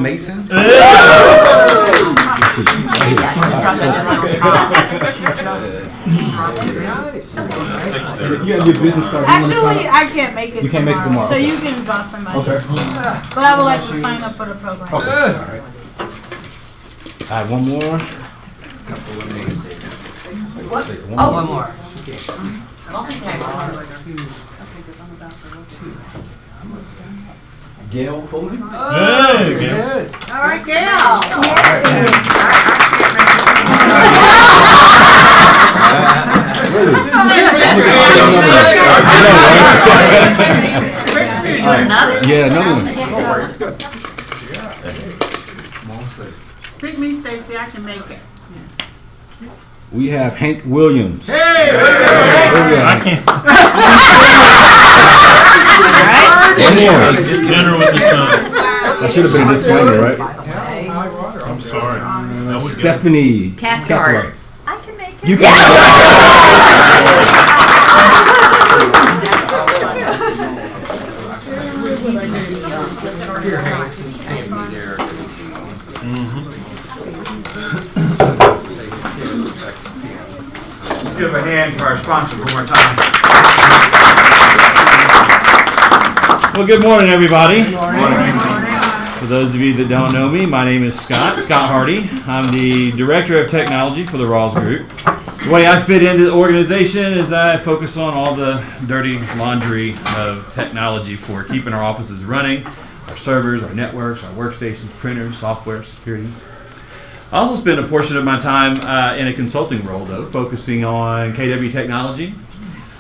Mason. And if you have your business card, actually, I can't make it. You can't make it tomorrow. So you can draw somebody. Okay. But I would like to sign up for the program. Okay. All right. I have one more. Oh, one more. Gail Coleman. Hey, Gail. All right, Gail. Yeah, another one. Pick me, Stacy. I can make it. We have Hank Williams. I can't. Just dinner with the sun. That should have been a disclaimer, right? I'm sorry. Stephanie Cathcart. I can make it. You can. Let's give a hand to our sponsor one more time. Well, good morning, everybody. Good morning. For those of you that don't know me, my name is Scott Hardy. I'm the Director of Technology for the Rawls Group. The way I fit into the organization is I focus on all the dirty laundry of technology for keeping our offices running, our servers, our networks, our workstations, printers, software, security. I also spend a portion of my time in a consulting role, though, focusing on KW technology.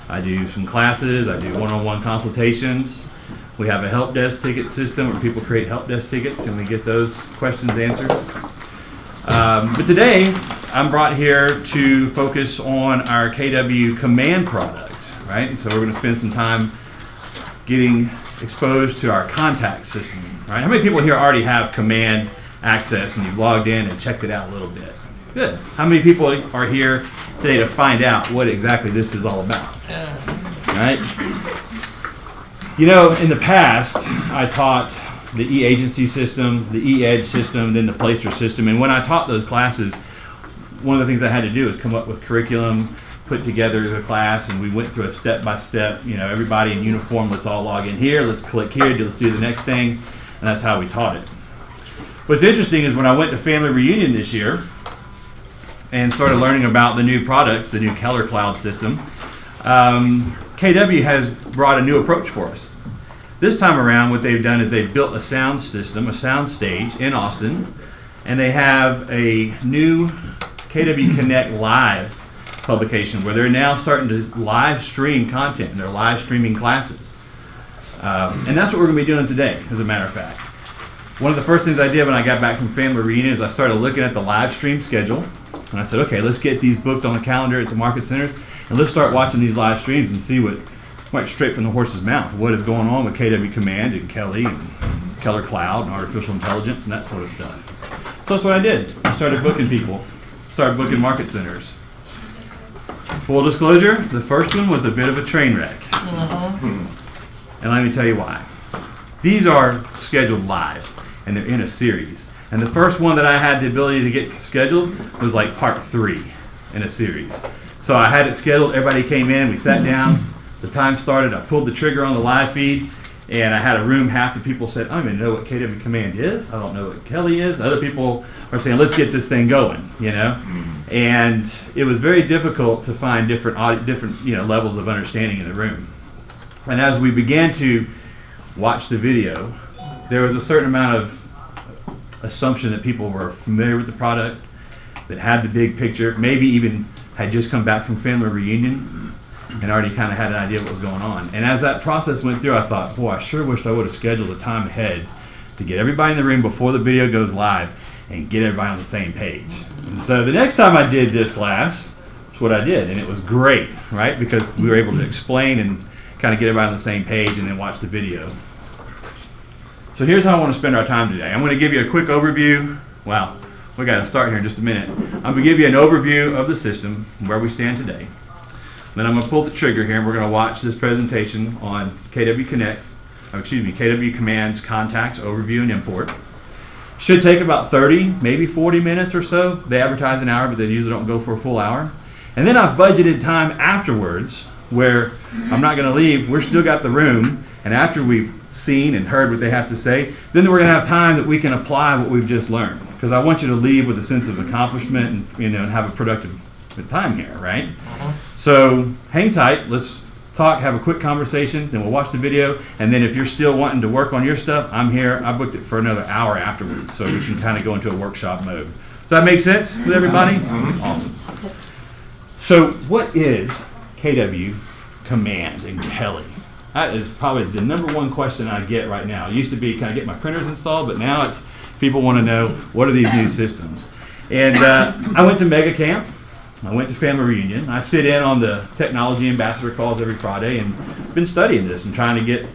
I do some classes, I do one-on-one consultations. We have a help desk ticket system where people create help desk tickets and we get those questions answered. But today, I'm brought here to focus on our KW Command product, right? And so we're going to spend some time getting exposed to our contact system, right? How many people here already have Command access and you've logged in and checked it out a little bit? Good. How many people are here today to find out what exactly this is all about? Right? You know, in the past, I taught the e-agency system, the e-edge system, then the Placer system, and when I taught those classes, one of the things I had to do was come up with curriculum, put together the class, and we went through a step-by-step, you know, everybody in uniform, let's all log in here, let's click here, let's do the next thing, and that's how we taught it. What's interesting is when I went to Family Reunion this year and started learning about the new products, the new Keller Cloud system, KW has brought a new approach for us. This time around, what they've done is they've built a sound system, a sound stage in Austin, and they have a new KW Connect Live publication where they're now starting to live stream content, and they're live streaming classes. And that's what we're going to be doing today, as a matter of fact. One of the first things I did when I got back from Family Reunion is I started looking at the live stream schedule, and I said, okay, let's get these booked on the calendar at the market centers, and let's start watching these live streams and see what, right straight from the horse's mouth, what is going on with KW Command and Kelly and Keller Cloud and artificial intelligence and that sort of stuff. So that's what I did. I started booking people, started booking market centers. Full disclosure, the first one was a bit of a train wreck. And let me tell you why. These are scheduled live, and they're in a series. And the first one that I had the ability to get scheduled was like part 3 in a series. So I had it scheduled, everybody came in, we sat down, the time started, I pulled the trigger on the live feed, and I had a room, half the people said, I don't even know what KW Command is, I don't know what Kelly is. Other people are saying, let's get this thing going, you know? And it was very difficult to find different levels of understanding in the room. And as we began to watch the video, there was a certain amount of assumption that people were familiar with the product, that had the big picture, maybe even had just come back from Family Reunion and already kind of had an idea of what was going on. And as that process went through, I thought, boy, I sure wished I would have scheduled a time ahead to get everybody in the room before the video goes live and get everybody on the same page. And so the next time I did this class, that's what I did, and it was great, right? Because we were able to explain and kind of get everybody on the same page and then watch the video. So here's how I want to spend our time today. I'm going to give you a quick overview. Wow, we got to start here in just a minute. I'm going to give you an overview of the system, where we stand today. Then I'm going to pull the trigger here, and we're going to watch this presentation on KW Connect, KW Commands, Contacts, Overview, and Import. Should take about 30, maybe 40 minutes or so. They advertise an hour, but they usually don't go for a full hour. And then I've budgeted time afterwards where I'm not going to leave. We're still got the room. And after we've seen and heard what they have to say, then we're going to have time that we can apply what we've just learned. Because I want you to leave with a sense of accomplishment and, and have a productive time here, right? So hang tight. Let's talk, have a quick conversation, then we'll watch the video. And then if you're still wanting to work on your stuff, I'm here. I booked it for another hour afterwards, so we can kind of go into a workshop mode. Does that make sense with everybody? Awesome. So what is KW Command and Kelly? That is probably the number one question I get right now. It used to be, can I get my printers installed? But now it's, people want to know, what are these new systems? And I went to Mega Camp. I went to Family Reunion. I sit in on the technology ambassador calls every Friday and been studying this and trying to get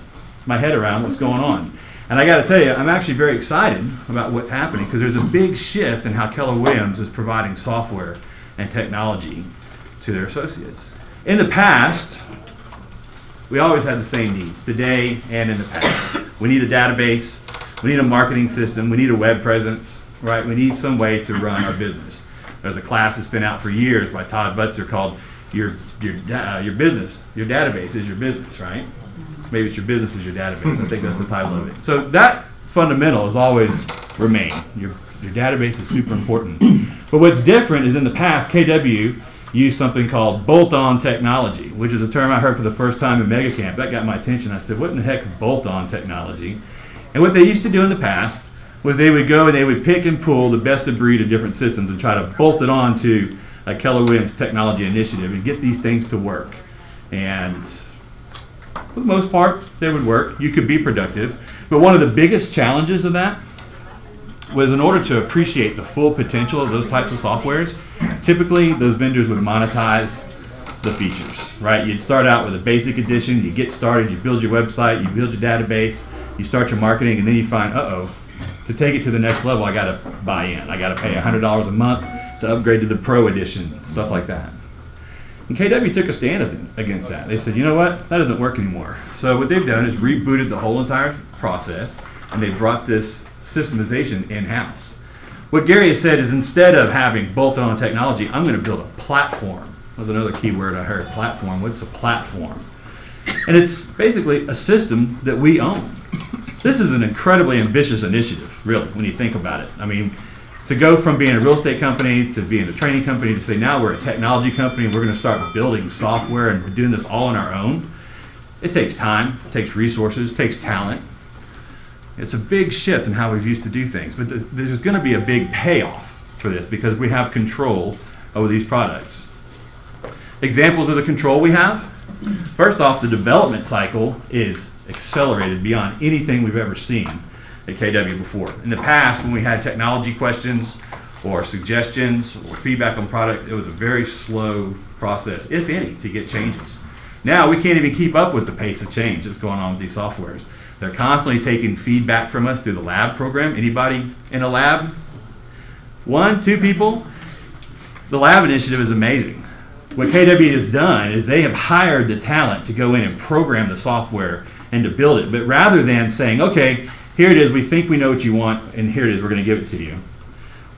my head around what's going on. And I got to tell you, I'm actually very excited about what's happening because there's a big shift in how Keller Williams is providing software and technology to their associates. In the past, we always had the same needs, today and in the past. We need a database, we need a marketing system, we need a web presence, right? We need some way to run our business. There's a class that's been out for years by Todd Butzer called your business, your database is your business, right? Maybe it's your business is your database. I think that's the title of it. So that fundamental has always remained. Your database is super important. But what's different is in the past, KW used something called bolt-on technology, which is a term I heard for the first time in Mega Camp. That got my attention. I said, what in the heck is bolt-on technology? And what they used to do in the past was they would go and they would pick and pull the best of breed of different systems and try to bolt it on to a Keller Williams technology initiative and get these things to work. And for the most part, they would work. You could be productive. But one of the biggest challenges of that was in order to appreciate the full potential of those types of softwares, typically those vendors would monetize the features, right? You'd start out with a basic edition, you get started, you build your website, you build your database, you start your marketing, and then you find, to take it to the next level, I gotta buy in. I gotta pay $100 a month to upgrade to the Pro Edition, stuff like that. And KW took a stand against that. They said, you know what, that doesn't work anymore. So what they've done is rebooted the whole entire process, and they brought this systemization in-house. What Gary has said is instead of having bolt-on technology, I'm going to build a platform. That was another key word I heard, platform. What's a platform? And it's basically a system that we own. This is an incredibly ambitious initiative, really, when you think about it. I mean, to go from being a real estate company to being a training company to say now we're a technology company and we're going to start building software and we're doing this all on our own, it takes time, it takes resources, it takes talent. It's a big shift in how we've used to do things, but there's going to be a big payoff for this because we have control over these products. Examples of the control we have. First off, the development cycle is accelerated beyond anything we've ever seen at KW before. In the past, when we had technology questions or suggestions or feedback on products, it was a very slow process, if any, to get changes. Now we can't even keep up with the pace of change that's going on with these softwares. They're constantly taking feedback from us through the lab program. Anybody in a lab? 1, 2 people? The lab initiative is amazing. What KW has done is they have hired the talent to go in and program the software and to build it. But rather than saying, okay, here it is, we think we know what you want, and here it is, we're going to give it to you.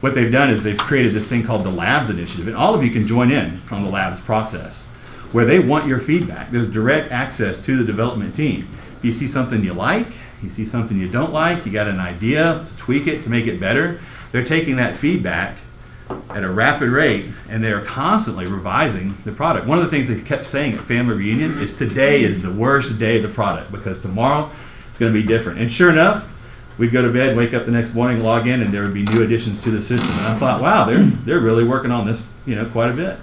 What they've done is they've created this thing called the Labs Initiative, and all of you can join in on the Labs process, where they want your feedback. There's direct access to the development team. You see something you like, you see something you don't like, you got an idea to tweak it, to make it better. They're taking that feedback at a rapid rate, and they're constantly revising the product. One of the things they kept saying at Family Reunion is today is the worst day of the product because tomorrow it's going to be different. And sure enough, we'd go to bed, wake up the next morning, log in, and there would be new additions to the system. And I thought, wow, they're really working on this, quite a bit.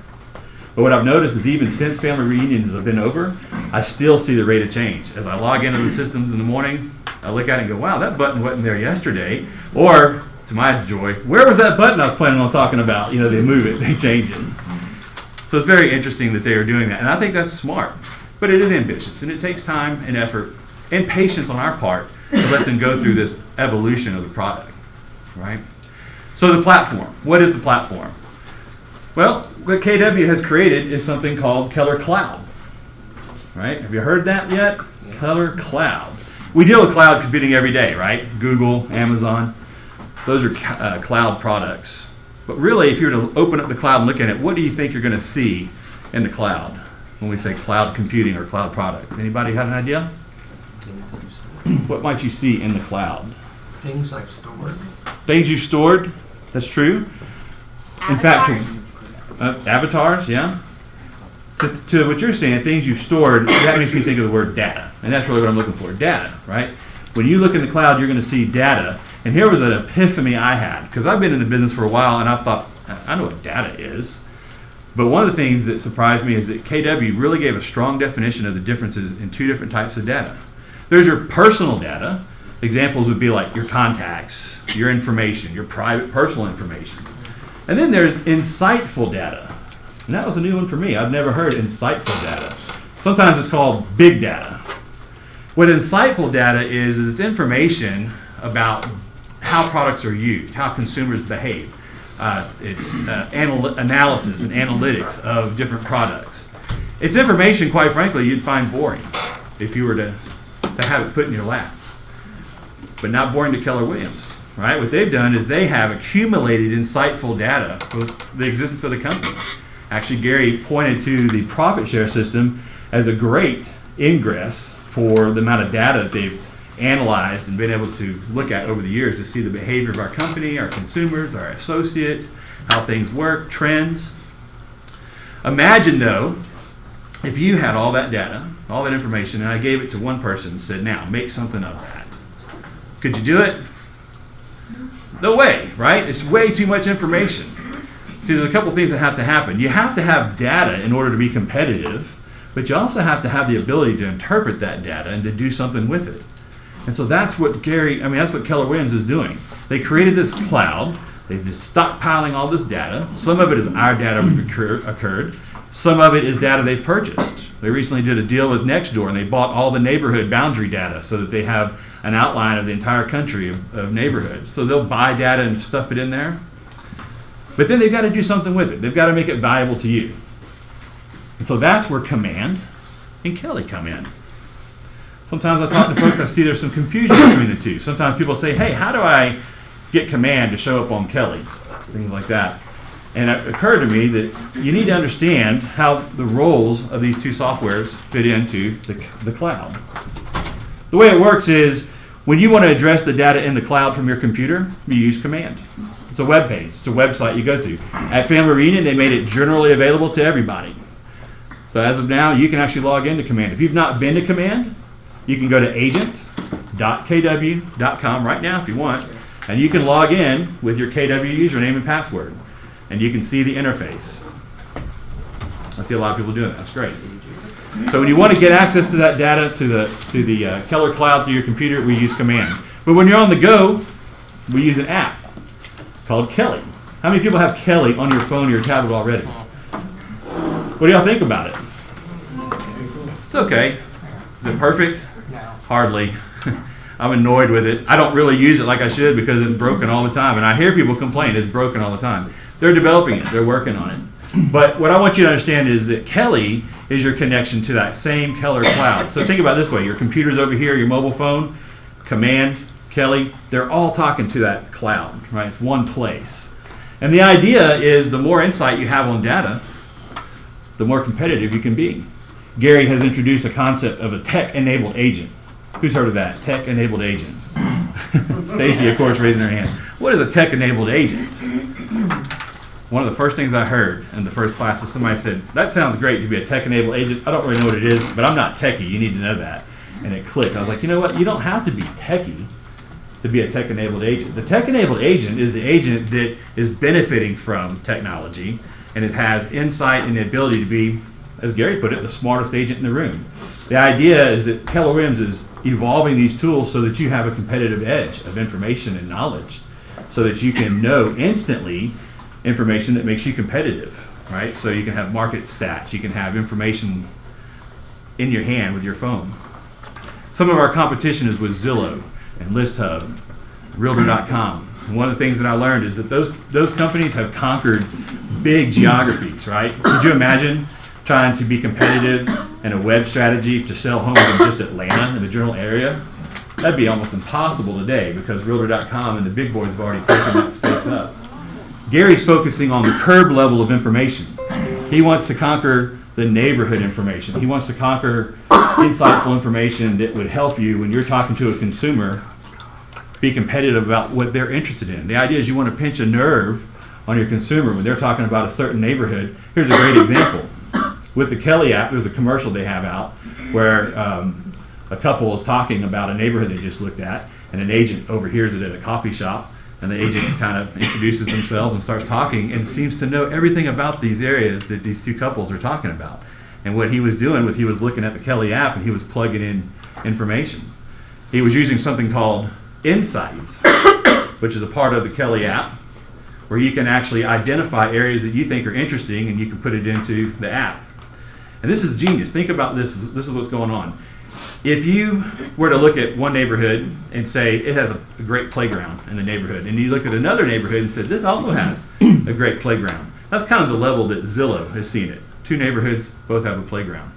But what I've noticed is even since Family Reunions have been over, I still see the rate of change. As I log into the systems in the morning, I look at it and go, wow, that button wasn't there yesterday. Or, to my joy, where was that button I was planning on talking about? They move it, they change it. So it's very interesting that they are doing that. And I think that's smart. But it is ambitious, and it takes time and effort and patience on our part to let them go through this evolution of the product, right? So the platform. What is the platform? Well, what KW has created is something called Keller Cloud, right? Have you heard that yet? Keller Cloud. We deal with cloud computing every day, right? Google, Amazon. Those are cloud products. But really, if you were to open up the cloud and look at it, what do you think you're going to see in the cloud when we say cloud computing or cloud products? Anybody have an idea? What might you see in the cloud? Things I've stored. Things you've stored. That's true. In fact, avatars, yeah. To what you're saying, things you've stored, that makes me think of the word data. And that's really what I'm looking for, data, right? When you look in the cloud, you're going to see data. And here was an epiphany I had, because I've been in the business for a while, and I thought, I know what data is. But one of the things that surprised me is that KW really gave a strong definition of the differences in two different types of data. There's your personal data. Examples would be like your contacts, your information, your private personal information. And then there's insightful data. And that was a new one for me. I've never heard insightful data. Sometimes it's called big data. What insightful data is it's information about how products are used, how consumers behave. It's analysis and analytics of different products. It's information, quite frankly, you'd find boring if you were to have it put in your lap. But not boring to Keller Williams, right? What they've done is they have accumulated insightful data for the existence of the company. Actually, Gary pointed to the profit share system as a great ingress for the amount of data that they've analyzed and been able to look at over the years to see the behavior of our company, our consumers, our associates, how things work, trends. Imagine, though, if you had all that data, all that information, and I gave it to one person and said, now, make something of that. Could you do it? No way, right? It's way too much information. See, there's a couple things that have to happen. You have to have data in order to be competitive, but you also have to have the ability to interpret that data and to do something with it. And so that's what that's what Keller Williams is doing. They created this cloud. They've just stockpiling all this data. Some of it is our data that occurred. Some of it is data they've purchased. They recently did a deal with Nextdoor, and they bought all the neighborhood boundary data so that they have an outline of the entire country of neighborhoods. So they'll buy data and stuff it in there. But then they've got to do something with it. They've got to make it valuable to you. And so that's where Command and Kelly come in. Sometimes I talk to folks, I see there's some confusion between the two. Sometimes people say, hey, how do I get Command to show up on Kelly? Things like that. And it occurred to me that you need to understand how the roles of these two softwares fit into the cloud. The way it works is when you want to address the data in the cloud from your computer, you use Command. It's a web page. It's a website you go to. At Family Reunion, they made it generally available to everybody. So as of now, you can actually log into Command. If you've not been to Command, you can go to agent.kw.com right now if you want, and you can log in with your KW username and password, and you can see the interface. I see a lot of people doing that. That's great. So when you want to get access to that data to the Keller Cloud through your computer, we use Command. But when you're on the go, we use an app called Kelly. How many people have Kelly on your phone or your tablet already? What do y'all think about it? It's okay. Is it perfect? No. Hardly. I'm annoyed with it. I don't really use it like I should because it's broken all the time. And I hear people complain it's broken all the time. They're developing it. They're working on it. But what I want you to understand is that Kelly is your connection to that same Keller Cloud. So think about it this way. Your computer's over here, your mobile phone, Command, Kelly, they're all talking to that cloud, right? It's one place. And the idea is the more insight you have on data, the more competitive you can be. Gary has introduced a concept of a tech-enabled agent. Who's heard of that? Tech-enabled agent. Stacy, of course, raising her hand. What is a tech-enabled agent? One of the first things I heard in the first class is somebody said, that sounds great to be a tech-enabled agent. I don't really know what it is, but I'm not techie. You need to know that. And it clicked. I was like, you know what? You don't have to be techie to be a tech-enabled agent. The tech-enabled agent is the agent that is benefiting from technology, and it has insight and the ability to be, as Gary put it, the smartest agent in the room. The idea is that Keller Williams is evolving these tools so that you have a competitive edge of information and knowledge, so that you can know instantly information that makes you competitive, right? So you can have market stats, you can have information in your hand with your phone. Some of our competition is with Zillow and ListHub, Realtor.com. One of the things that I learned is that those companies have conquered big geographies, right? Could you imagine trying to be competitive in a web strategy to sell homes in just Atlanta, in the general area? That'd be almost impossible today because Realtor.com and the big boys have already taken that space up. Gary's focusing on the curb level of information. He wants to conquer the neighborhood information. He wants to conquer insightful information that would help you when you're talking to a consumer be competitive about what they're interested in. The idea is you want to pinch a nerve on your consumer when they're talking about a certain neighborhood. Here's a great example. With the Kelly app, there's a commercial they have out where a couple is talking about a neighborhood they just looked at, and an agent overhears it at a coffee shop, and the agent kind of introduces themselves and starts talking and seems to know everything about these areas that these two couples are talking about. And what he was doing was he was looking at the Kelly app and he was plugging in information. He was using something called Insights, which is a part of the Kelly app, where you can actually identify areas that you think are interesting and you can put it into the app. And this is genius. Think about this. This is what's going on. If you were to look at one neighborhood and say it has a great playground in the neighborhood, and you look at another neighborhood and said this also has a great playground, that's kind of the level that Zillow has seen it. Two neighborhoods both have a playground.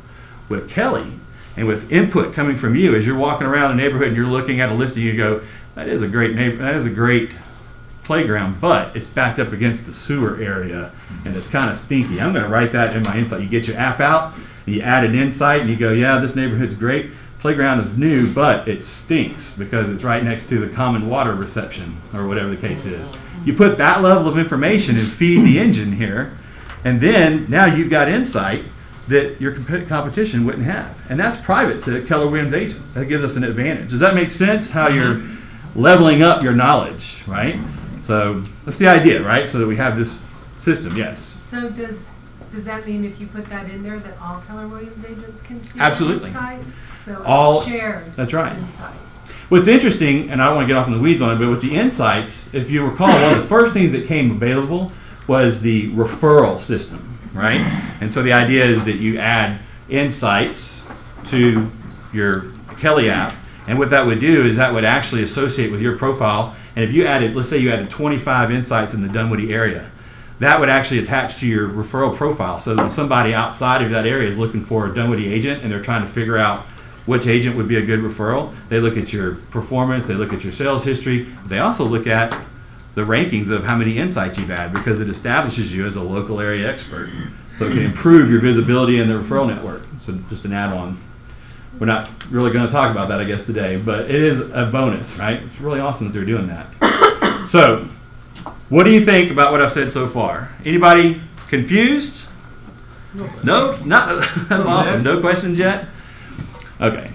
With Kelly, and with input coming from you as you're walking around a neighborhood and you're looking at a listing, you go, that is a great that is a great playground, but it's backed up against the sewer area and it's kind of stinky. I'm going to write that in my insight. You get your app out, and you add an insight, and you go, yeah, this neighborhood's great. Playground is new, but it stinks because it's right next to the common water reception or whatever the case is. You put that level of information and feed the engine here, and then now you've got insight that your competition wouldn't have. And that's private to Keller Williams agents. That gives us an advantage. Does that make sense? How you're leveling up your knowledge, right? So that's the idea, right? So that we have this system, yes. So does that mean if you put that in there that all Keller Williams agents can see Absolutely. Insight? So All, it's shared. That's right. Insight. What's interesting, and I don't want to get off in the weeds on it, but with the insights, if you recall, one of the first things that came available was the referral system, right? And so the idea is that you add insights to your Kelly app, and what that would do is that would actually associate with your profile. And if you added, let's say you added 25 insights in the Dunwoody area, that would actually attach to your referral profile. So when somebody outside of that area is looking for a Dunwoody agent and they're trying to figure out which agent would be a good referral, they look at your performance, they look at your sales history, they also look at the rankings of how many insights you've had, because it establishes you as a local area expert. So it can improve your visibility in the referral network. So just an add-on. We're not really going to talk about that, I guess, today, but it is a bonus, right? It's really awesome that they're doing that. So what do you think about what I've said so far? Anybody confused? No? Not, that's awesome. No questions yet? Okay.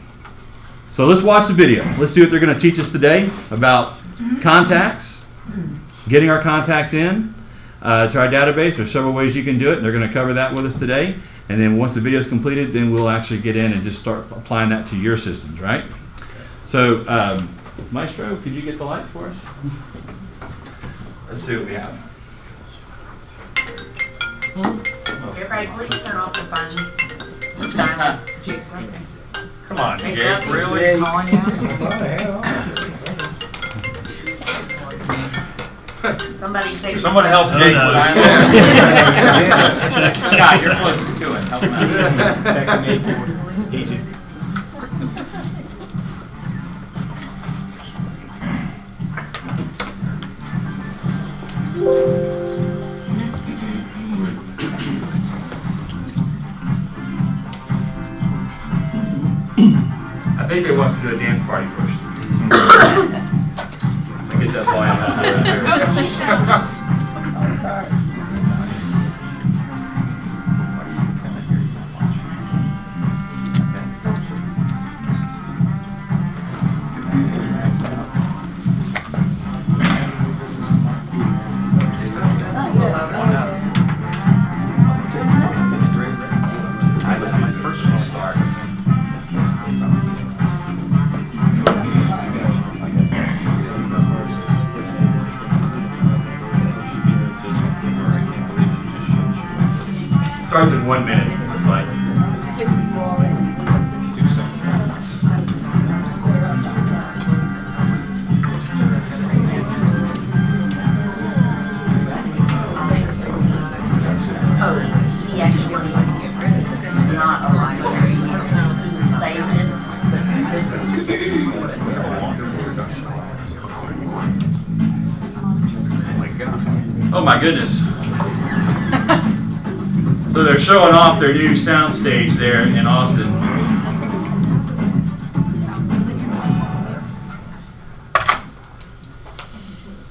So let's watch the video. Let's see what they're going to teach us today about contacts, getting our contacts in to our database. There's several ways you can do it, and they're going to cover that with us today. And then once the video is completed, then we'll actually get in and just start applying that to your systems, right? So, Maestro, could you get the lights for us? Let's see what we have. Everybody, please turn off the phones. Silence. Jake, Come on, Jake, Jake, really? Somebody take Someone the help Jake. Scott, you're closest to it. Help him out. I think they want us to do a dance party first. I guess that's why I'll start. Starts in 1 minute, looks like. Oh, he actually not a library. He saved it. This is Oh my goodness. So they're showing off their new sound stage there in Austin.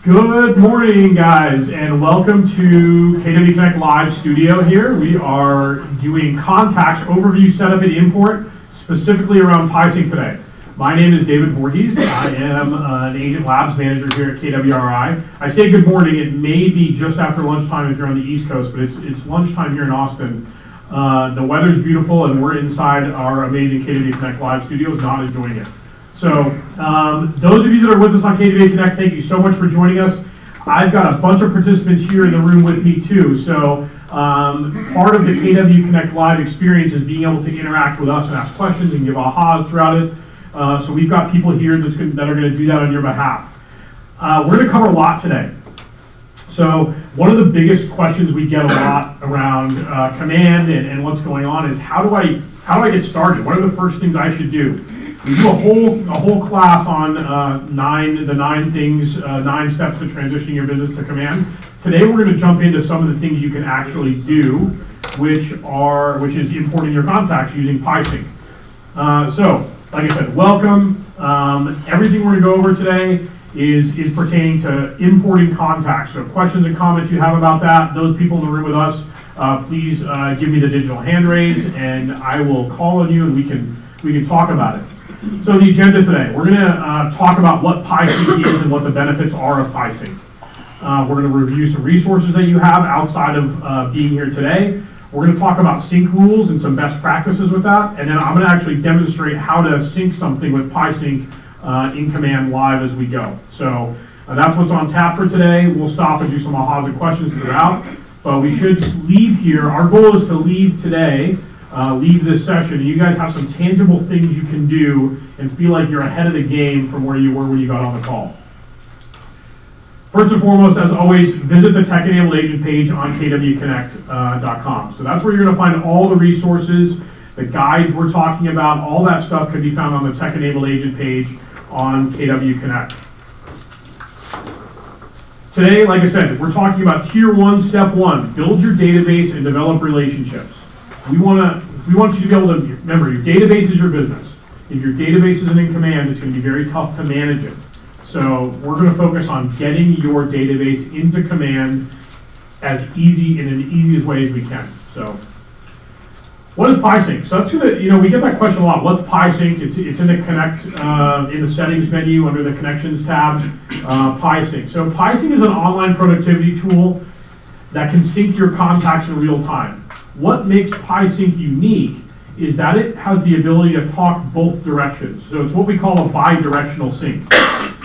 Good morning, guys, and welcome to KW Connect Live Studio here. We are doing contacts overview, setup, and import, specifically around PieSync today. My name is David Voorhees. I am an Agent Labs manager here at KWRI. I say good morning. It may be just after lunchtime if you're on the East Coast, but it's lunchtime here in Austin. The weather's beautiful, and we're inside our amazing KW Connect Live studios, not enjoying it. So those of you that are with us on KW Connect, thank you so much for joining us. I've got a bunch of participants here in the room with me too. So part of the KW Connect Live experience is being able to interact with us and ask questions and give ahas throughout it. So we've got people here that are going to do that on your behalf. We're going to cover a lot today. So one of the biggest questions we get a lot around command and what's going on is how do I get started? What are the first things I should do? We do a whole class on 9 steps to transitioning your business to command. Today we're going to jump into some of the things you can actually do, which is importing your contacts using PieSync. So, like I said, welcome. Everything we're going to go over today is pertaining to importing contacts. So questions and comments you have about that, those people in the room with us, please give me the digital hand raise, and I will call on you and we can talk about it. So the agenda today, we're going to talk about what PieSync is and what the benefits are of PieSync. We're going to review some resources that you have outside of being here today. We're going to talk about sync rules and some best practices with that, and then I'm going to actually demonstrate how to sync something with PieSync in Command live as we go. So that's what's on tap for today. We'll stop and do some ahas and questions throughout, but we should leave here. Our goal is to leave today, leave this session, and you guys have some tangible things you can do and feel like you're ahead of the game from where you were when you got on the call. First and foremost, as always, visit the Tech Enabled Agent page on kwconnect.com. So that's where you're going to find all the resources, the guides we're talking about, all that stuff can be found on the Tech Enabled Agent page on KW Connect. Today, like I said, we're talking about Tier 1, Step 1, build your database and develop relationships. We want you to be able to, remember, your database is your business. If your database isn't in command, it's going to be very tough to manage it. So we're going to focus on getting your database into command as easy in an easiest way as we can. So what is PieSync? So that's gonna, we get that question a lot. What's PieSync? It's in the Connect, in the settings menu under the connections tab, PieSync. So PieSync is an online productivity tool that can sync your contacts in real time. What makes PieSync unique is that it has the ability to talk both directions. So it's what we call a bi-directional sync.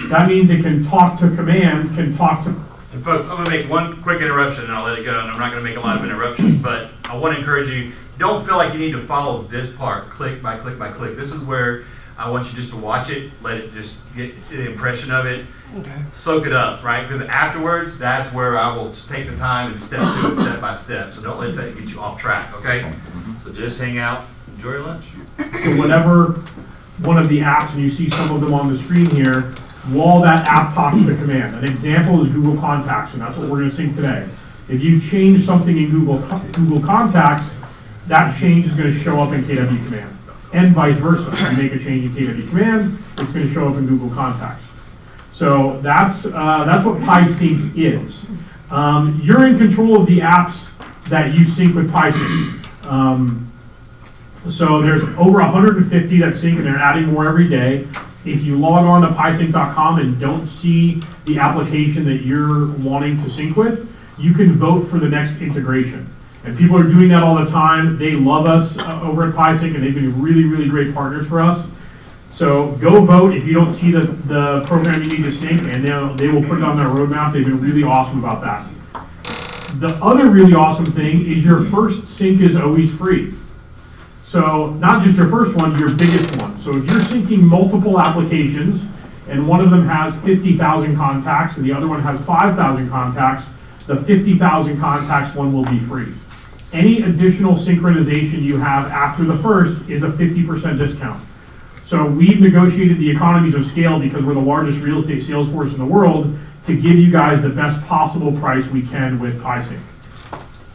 That means it can talk to command, can talk to... And folks, I'm going to make one quick interruption and I'll let it go, and I'm not going to make a lot of interruptions, but I want to encourage you, don't feel like you need to follow this part, click by click by click. This is where I want you just to watch it, let it just get the impression of it, soak it up, right? Because afterwards, that's where I will take the time and step through it step by step. So don't let that get you off track, okay? So just hang out, enjoy your lunch. So whenever one of the apps, and you see some of them on the screen here, while that app talks to command. An example is Google Contacts, and that's what we're going to sync today. If you change something in Google Contacts, that change is going to show up in KW Command. And vice versa. If you make a change in KW Command, it's going to show up in Google Contacts. So that's what PieSync is. You're in control of the apps that you sync with PieSync. So there's over 150 that sync, and they're adding more every day. If you log on to PieSync.com and don't see the application that you're wanting to sync with, you can vote for the next integration. And people are doing that all the time. They love us over at PieSync, and they've been really, really great partners for us. So go vote if you don't see the program you need to sync, and they will put it on their roadmap. They've been really awesome about that. The other really awesome thing is your first sync is always free. So not just your first one, your biggest one. So if you're syncing multiple applications and one of them has 50,000 contacts and the other one has 5,000 contacts, the 50,000 contacts one will be free. Any additional synchronization you have after the first is a 50% discount. So we've negotiated the economies of scale because we're the largest real estate sales force in the world. to give you guys the best possible price we can with PieSync.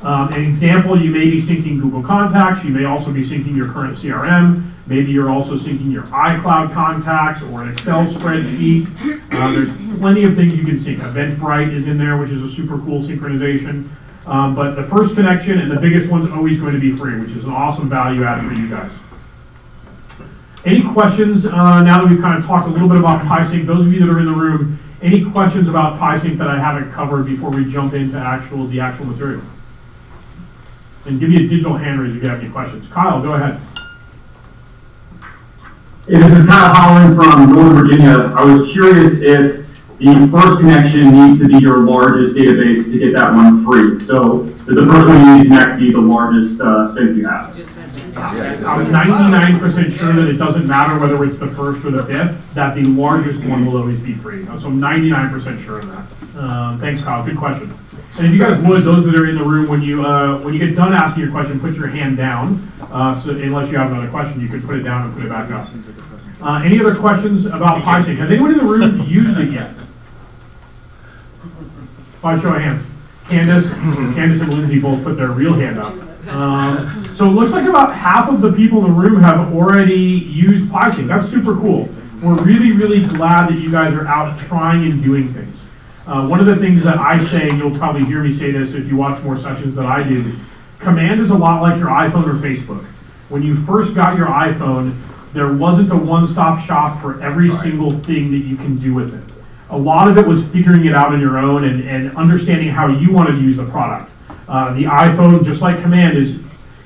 An example, you may be syncing Google Contacts, you may also be syncing your current CRM, maybe you're also syncing your iCloud contacts or an Excel spreadsheet. There's plenty of things you can sync. Eventbrite is in there, which is a super cool synchronization. But the first connection and the biggest one's always going to be free, which is an awesome value add for you guys. Any questions, now that we've kind of talked a little bit about PieSync, those of you that are in the room, any questions about PieSync that I haven't covered before we jump into the actual material? And give me a digital hand raise if you have any questions. Kyle, go ahead. Hey, this is Kyle Holland from Northern Virginia. I was curious if the first connection needs to be your largest database to get that one free. So does the first one you need to connect be the largest sync you have? I'm 99% sure that it doesn't matter whether it's the first or the fifth, that the largest one will always be free. So I'm 99% sure of that. Thanks, Kyle. Good question. And if you guys would, those that are in the room, when you get done asking your question, put your hand down. So unless you have another question, you can put it down and put it back up. Any other questions about PieSync? Has anyone in the room used it yet? By show of hands. Candace and Lindsay both put their real hand up. So it looks like about half of the people in the room have already used PieSync. That's super cool. We're really, really glad that you guys are out trying and doing things. One of the things that I say, and you'll probably hear me say this if you watch more sessions that I do, Command is a lot like your iPhone or Facebook. When you first got your iPhone, there wasn't a one-stop shop for every single thing that you can do with it. A lot of it was figuring it out on your own and understanding how you wanted to use the product. The iPhone, just like Command, is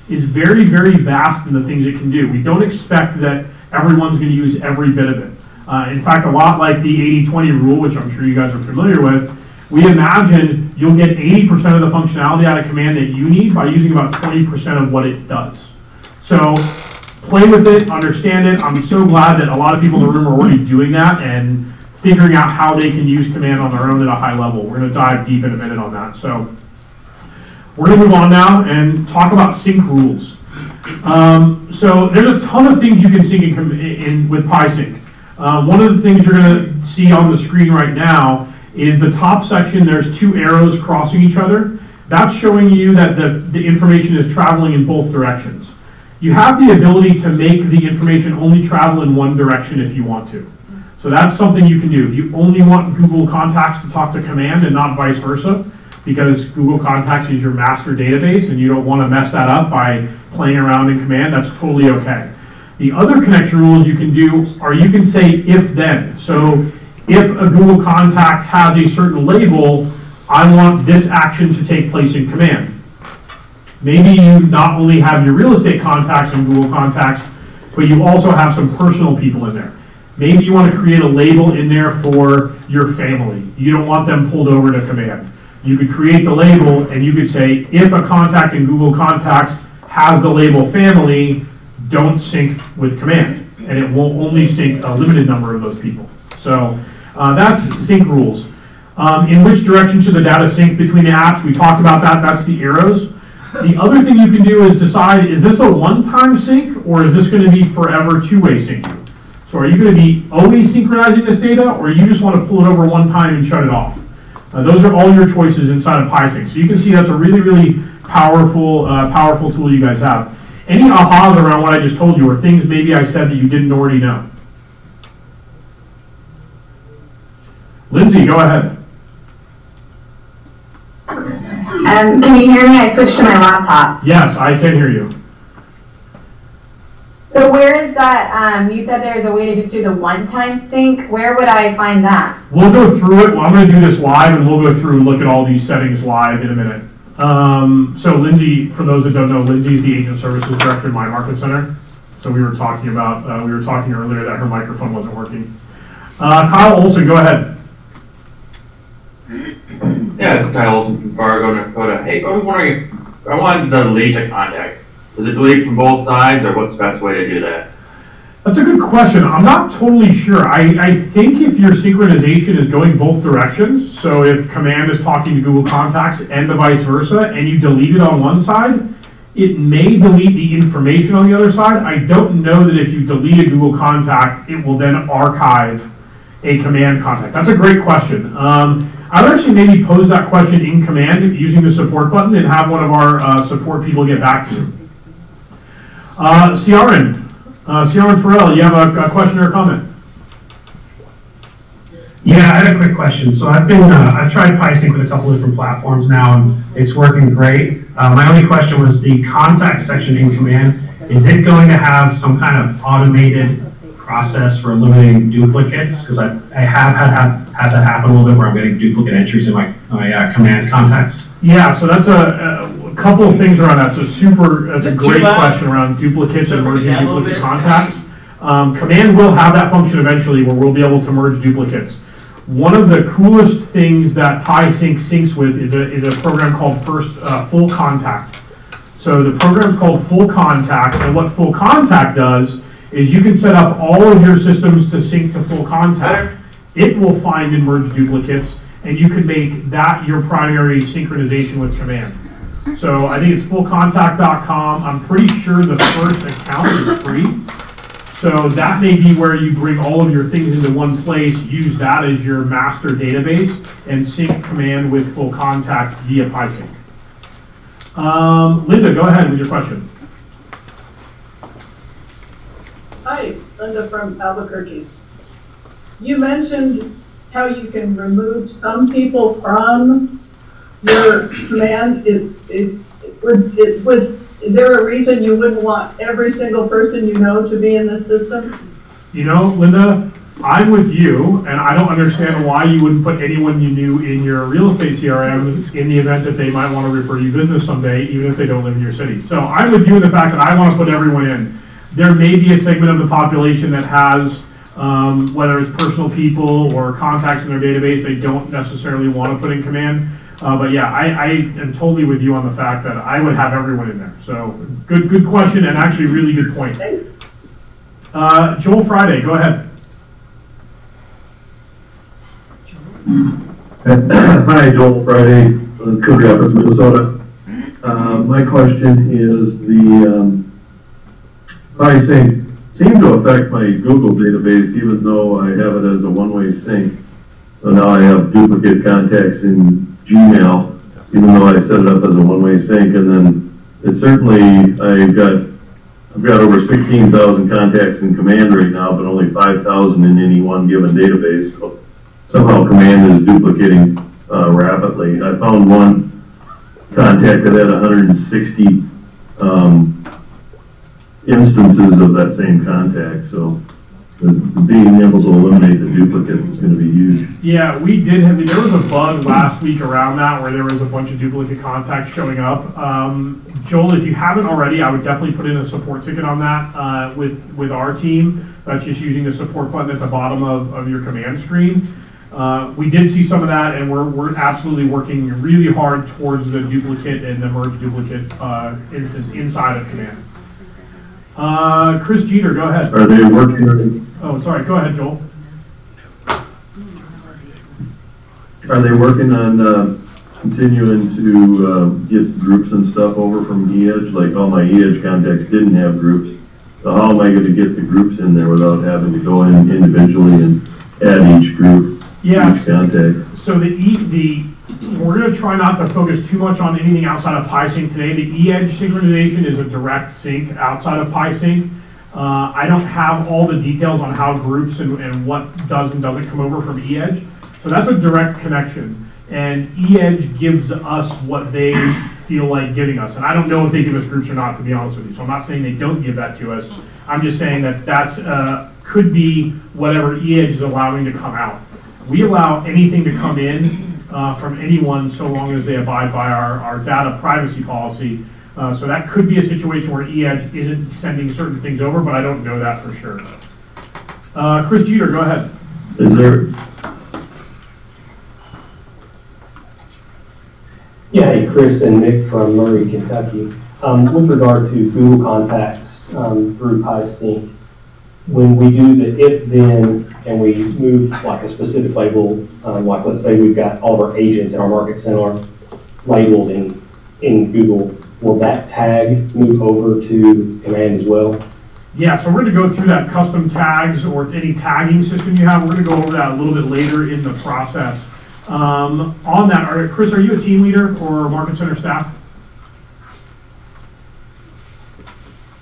very, very vast in the things it can do. We don't expect that everyone's going to use every bit of it. In fact, a lot like the 80-20 rule, which I'm sure you guys are familiar with, we imagine you'll get 80% of the functionality out of Command that you need by using about 20% of what it does. So play with it, understand it. I'm so glad that a lot of people in the room are already doing that and figuring out how they can use Command on their own at a high level. We're going to dive deep in a minute on that. So we're going to move on now and talk about sync rules. So there's a ton of things you can sync with PieSync. One of the things you're going to see on the screen right now is the top section. There's two arrows crossing each other. That's showing you that the information is traveling in both directions. You have the ability to make the information only travel in one direction if you want to. So that's something you can do. If you only want Google Contacts to talk to Command and not vice versa, because Google Contacts is your master database and you don't want to mess that up by playing around in Command, that's totally okay. The other connection rules you can do are you can say if then. So if a Google Contact has a certain label, I want this action to take place in Command. Maybe you not only have your real estate contacts in Google Contacts, but you also have some personal people in there. Maybe you want to create a label in there for your family. You don't want them pulled over to Command. You could create the label and you could say, if a contact in Google Contacts has the label family, don't sync with Command. And it will only sync a limited number of those people. So that's sync rules. In which direction should the data sync between the apps? We talked about that. That's the arrows. The other thing you can do is decide, is this a one-time sync or is this going to be forever two-way syncing? So are you going to be always synchronizing this data or you just want to pull it over one time and shut it off? Those are all your choices inside of PieSync. So you can see that's a really, really powerful tool you guys have. Any ahas around what I just told you or things maybe I said that you didn't already know? Lindsay, go ahead. Can you hear me? I switched to my laptop. Yes, I can hear you. So where is that, you said there's a way to just do the one-time sync. Where would I find that? We'll go through it. Well, I'm going to do this live, and we'll go through and look at all these settings live in a minute. So Lindsay, for those that don't know, Lindsay is the Agent Services Director in My Market Center. So we were talking about, earlier that her microphone wasn't working. Kyle Olson, go ahead. Yeah, this is Kyle Olson from Fargo, North Dakota. Hey, I was wondering if I wanted to delete a contact. Does it delete from both sides, or what's the best way to do that? That's a good question. I'm not totally sure. I think if your synchronization is going both directions, so if Command is talking to Google Contacts and the vice versa, and you delete it on one side, it may delete the information on the other side. I don't know that if you delete a Google Contact, it will then archive a command contact? That's a great question. I would actually maybe pose that question in command using the support button and have one of our support people get back to you. Ciaran Farrell, you have a question or a comment? Yeah, I had a quick question. So I've tried PieSync with a couple different platforms now, and it's working great. My only question was the contact section in command. Is it going to have some kind of automated process for eliminating duplicates? Because I have had that happen a little bit where I'm getting duplicate entries in my command contacts. Yeah, so that's a couple of things around that. That's a great question around duplicates and merging duplicate contacts. Command will have that function eventually where we'll be able to merge duplicates. One of the coolest things that PieSync syncs with is a program called Full Contact. So the program's called Full Contact, and what Full Contact does is you can set up all of your systems to sync to Full Contact. It will find and merge duplicates, and you can make that your primary synchronization with command. So I think it's fullcontact.com. I'm pretty sure the first account is free. So that may be where you bring all of your things into one place, use that as your master database, and sync command with Full Contact via PieSync. Linda, go ahead with your question. Hi, Linda from Albuquerque. You mentioned how you can remove some people from your command. Is there a reason you wouldn't want every single person you know to be in this system? You know, Linda, I'm with you, and I don't understand why you wouldn't put anyone you knew in your real estate CRM in the event that they might want to refer you business someday, even if they don't live in your city. So I'm with you in the fact that I want to put everyone in. There may be a segment of the population that has, whether it's personal people or contacts in their database, they don't necessarily want to put in command. But yeah, I am totally with you on the fact that I would have everyone in there. So good question, and actually really good point. Joel Friday, go ahead. Hi, Joel Friday, Coon Rapids, Minnesota. My question is the PieSync seemed to affect my Google database, even though I have it as a one-way sync. So now I have duplicate contacts in Gmail, even though I set it up as a one-way sync, and then it certainly, I've got over 16,000 contacts in command right now, but only 5,000 in any one given database. So somehow command is duplicating rapidly. I found one contact that had 160 instances of that same contact, so being able to eliminate the duplicates is going to be huge. Yeah, we did have, there was a bug last week around that where there was a bunch of duplicate contacts showing up. Joel, if you haven't already, I would definitely put in a support ticket on that with our team. That's just using the support button at the bottom of your command screen. We did see some of that, and we're absolutely working really hard towards the duplicate and the merge duplicate instance inside of command. Chris Jeter, go ahead. Are they working? Oh, sorry. Go ahead, Joel. Are they working on continuing to get groups and stuff over from eEdge? Like all my eEdge contacts didn't have groups. So how am I going to get the groups in there without having to go in individually and add each group? Yeah. Each contact. So we're going to try not to focus too much on anything outside of PieSync today. The eEdge synchronization is a direct sync outside of PieSync. I don't have all the details on how groups and what does and doesn't come over from eEdge. So that's a direct connection. And eEdge gives us what they feel like giving us. And I don't know if they give us groups or not, to be honest with you. So I'm not saying they don't give that to us. I'm just saying that that's could be whatever eEdge is allowing to come out. We allow anything to come in from anyone so long as they abide by our data privacy policy. So that could be a situation where eEdge isn't sending certain things over, but I don't know that for sure. Chris Jeter, go ahead. Is there? Yeah, hey, Chris and Nick from Murray, Kentucky. With regard to Google Contacts through PieSync, when we do the if-then and we move like a specific label, like let's say we've got all of our agents in our market center labeled in Google, will that tag move over to command as well? Yeah, so we're going to go through that custom tags or any tagging system you have. We're going to go over that a little bit later in the process. On that, Chris, are you a team leader or Market Center staff?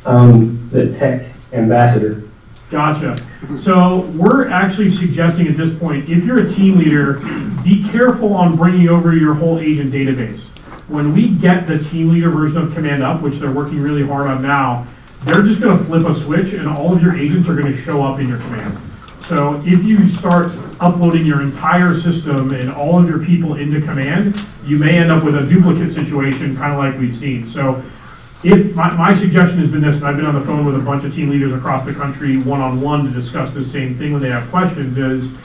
The tech ambassador. Gotcha. So we're actually suggesting at this point, if you're a team leader, be careful on bringing over your whole agent database. When we get the team leader version of Command up, which they're working really hard on now, they're just going to flip a switch and all of your agents are going to show up in your command. So if you start uploading your entire system and all of your people into command, you may end up with a duplicate situation, kind of like we've seen. So if my suggestion has been this, and I've been on the phone with a bunch of team leaders across the country one-on-one to discuss the same thing when they have questions, is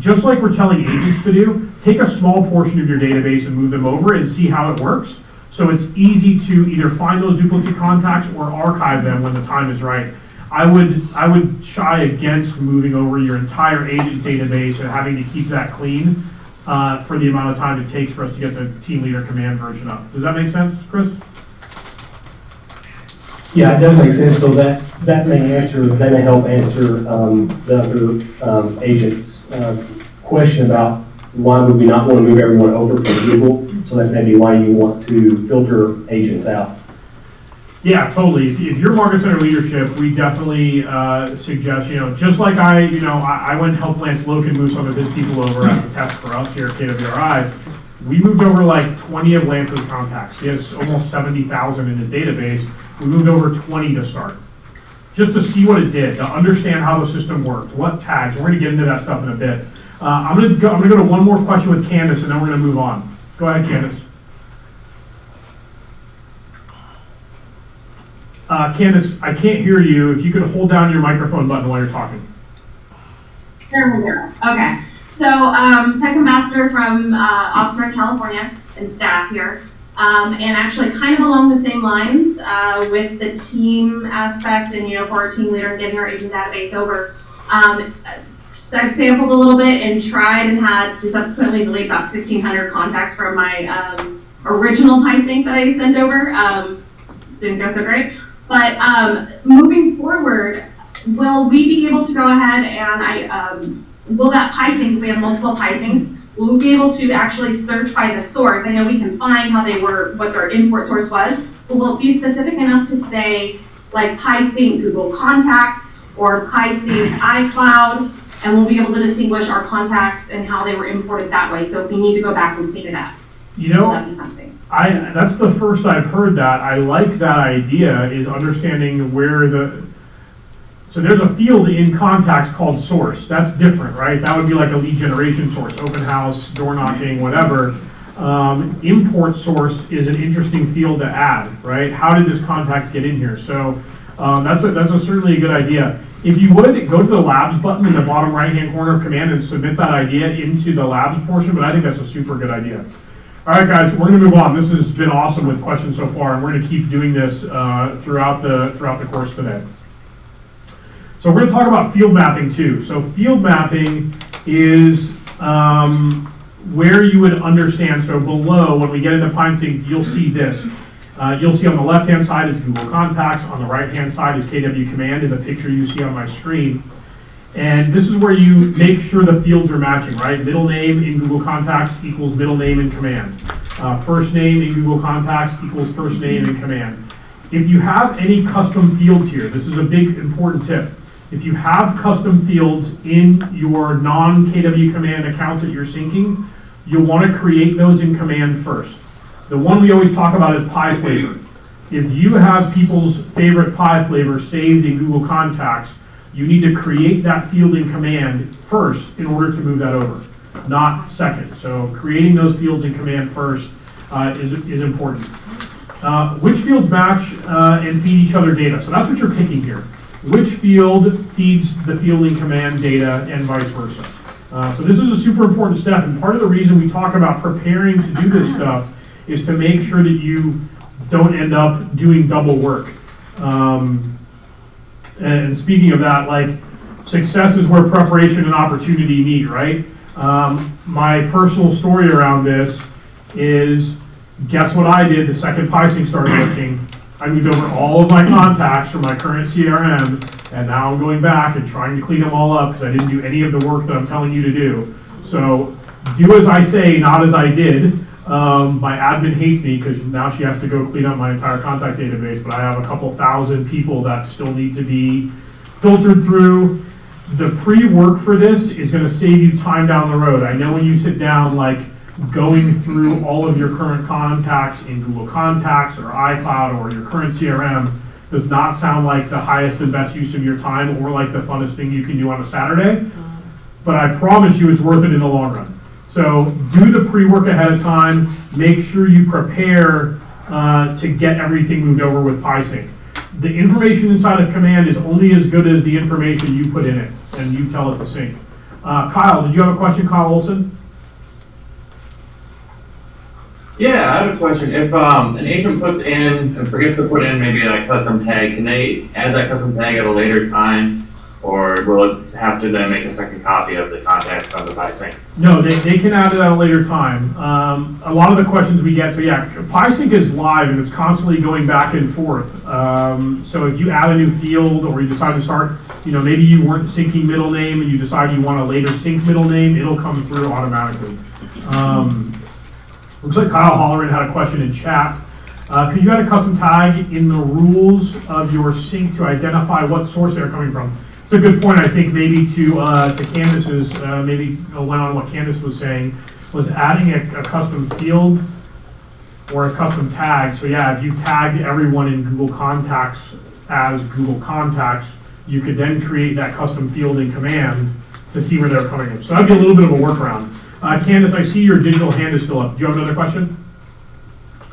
just like we're telling agents to do, take a small portion of your database and move them over and see how it works. So it's easy to either find those duplicate contacts or archive them when the time is right. I would shy against moving over your entire agent database and having to keep that clean for the amount of time it takes for us to get the team leader command version up. Does that make sense, Chris? Yeah, it does make sense. So that may help answer the other agents' question about why would we not want to move everyone over from Google. So that may be why you want to filter agents out. Yeah, totally. If you're Market Center leadership, we definitely suggest, just like I went and helped Lance Loken move some of his people over as a test for us here at KWRI. We moved over like 20 of Lance's contacts. He has almost 70,000 in his database. We moved over 20 to start, just to see what it did, to understand how the system worked, what tags. We're going to get into that stuff in a bit. I'm going to go to one more question with Candace, and then we're going to move on. Go ahead, Candace. Candace, I can't hear you. If you could hold down your microphone button while you're talking. There we go. Okay. So, Tech Ambassador from Oxnard, California, and staff here. And actually kind of along the same lines with the team aspect and, for our team leader and getting our agent database over. So I've sampled a little bit and tried and had to subsequently delete about 1,600 contacts from my original PieSync that I sent over. Didn't go so great. But moving forward, will we be able to go ahead and will that PieSync, if we have multiple PieSyncs, will we be able to actually search by the source? I know we can find how they were, what their import source was, but will it be specific enough to say, like PieSync Google Contacts or PieSync iCloud, and we'll be able to distinguish our contacts and how they were imported that way? So if we need to go back and clean it up, that'd be something. That's the first I've heard that. I like that idea, is understanding where so there's a field in contacts called source. That's different, right? That would be like a lead generation source, open house, door knocking, whatever. Import source is an interesting field to add, right? How did this contacts get in here? So that's certainly a good idea. If you would, go to the labs button in the bottom right-hand corner of command and submit that idea into the labs portion, but I think that's a super good idea. All right, guys, we're going to move on. This has been awesome with questions so far, and we're going to keep doing this throughout the course today. So we're going to talk about field mapping too. So field mapping is where you would understand. So below, when we get into PieSync, you'll see this. You'll see on the left-hand side is Google Contacts. On the right-hand side is KW Command in the picture you see on my screen. And this is where you make sure the fields are matching, right? Middle name in Google Contacts equals middle name in Command. First name in Google Contacts equals first name in Command. If you have any custom fields here, this is a big important tip. If you have custom fields in your non-KW Command account that you're syncing, you'll want to create those in Command first. The one we always talk about is pie flavor. If you have people's favorite pie flavor saved in Google Contacts, you need to create that field in Command first in order to move that over, not second. So creating those fields in Command first is important. Which fields match and feed each other data? So that's what you're picking here. Which field feeds the field in Command data and vice versa. So this is a super important step, and part of the reason we talk about preparing to do this stuff is to make sure that you don't end up doing double work. And speaking of that, like, success is where preparation and opportunity meet, right? My personal story around this is, guess what I did the second PieSync started working? I moved over all of my contacts from my current CRM, and now I'm going back and trying to clean them all up because I didn't do any of the work that I'm telling you to do. So do as I say, not as I did. My admin hates me because now she has to go clean up my entire contact database, but I have a couple thousand people that still need to be filtered through. The pre-work for this is going to save you time down the road. I know when you sit down, like going through all of your current contacts in Google Contacts or iCloud or your current CRM does not sound like the highest and best use of your time or like the funnest thing you can do on a Saturday. But I promise you it's worth it in the long run. So do the pre-work ahead of time. Make sure you prepare to get everything moved over with PieSync. The information inside of Command is only as good as the information you put in it and you tell it to sync. Kyle, did you have a question, Kyle Olson? Yeah, I have a question. If an agent puts in and forgets to put in maybe a custom tag, can they add that custom tag at a later time, or will it have to then make a second copy of the contact from the PieSync? No, they can add it at a later time. A lot of the questions we get, so yeah, PieSync is live and it's constantly going back and forth. So if you add a new field or you decide to start, maybe you weren't syncing middle name and you decide you want to later sync middle name, it'll come through automatically. Looks like Kyle Holleran had a question in chat. Could you add a custom tag in the rules of your sync to identify what source they're coming from? It's a good point, I think, maybe to Candace's, maybe along on what Candace was saying, was adding a custom field or a custom tag. So yeah, if you tagged everyone in Google Contacts as Google Contacts, you could then create that custom field in Command to see where they're coming from. So that'd be a little bit of a workaround. Candace, I see your digital hand is still up. Do you have another question?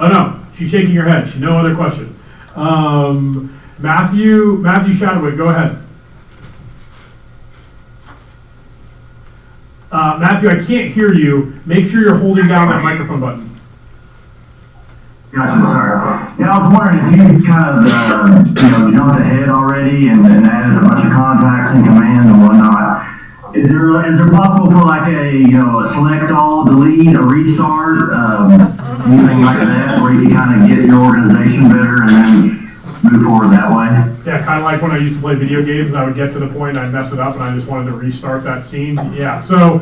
Oh no, she's shaking her head. No other question. Matthew Shadowwick, go ahead. Matthew, I can't hear you. Make sure you're holding down that microphone button. Gotcha, sorry. Yeah, I was wondering if you kind of, jumped ahead already and added a bunch of contacts in Command and whatnot. Is there possible for like a select all, delete, a restart, anything like that, where you can kind of get your organization better and then move forward that way? Yeah, kind of like when I used to play video games, and I would get to the point and I'd mess it up and I just wanted to restart that scene. Yeah, so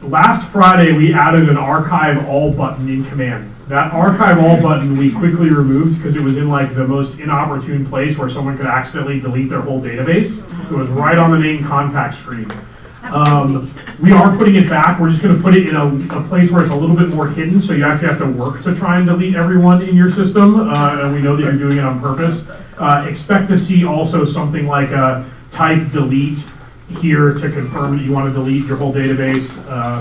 last Friday we added an archive all button in Command. That archive all button we quickly removed because it was in like the most inopportune place where someone could accidentally delete their whole database. It was right on the main contact screen. We are putting it back. We're just going to put it in a place where it's a little bit more hidden, so you actually have to work to try and delete everyone in your system, and we know that you're doing it on purpose. Expect to see also something like a type delete here to confirm that you want to delete your whole database.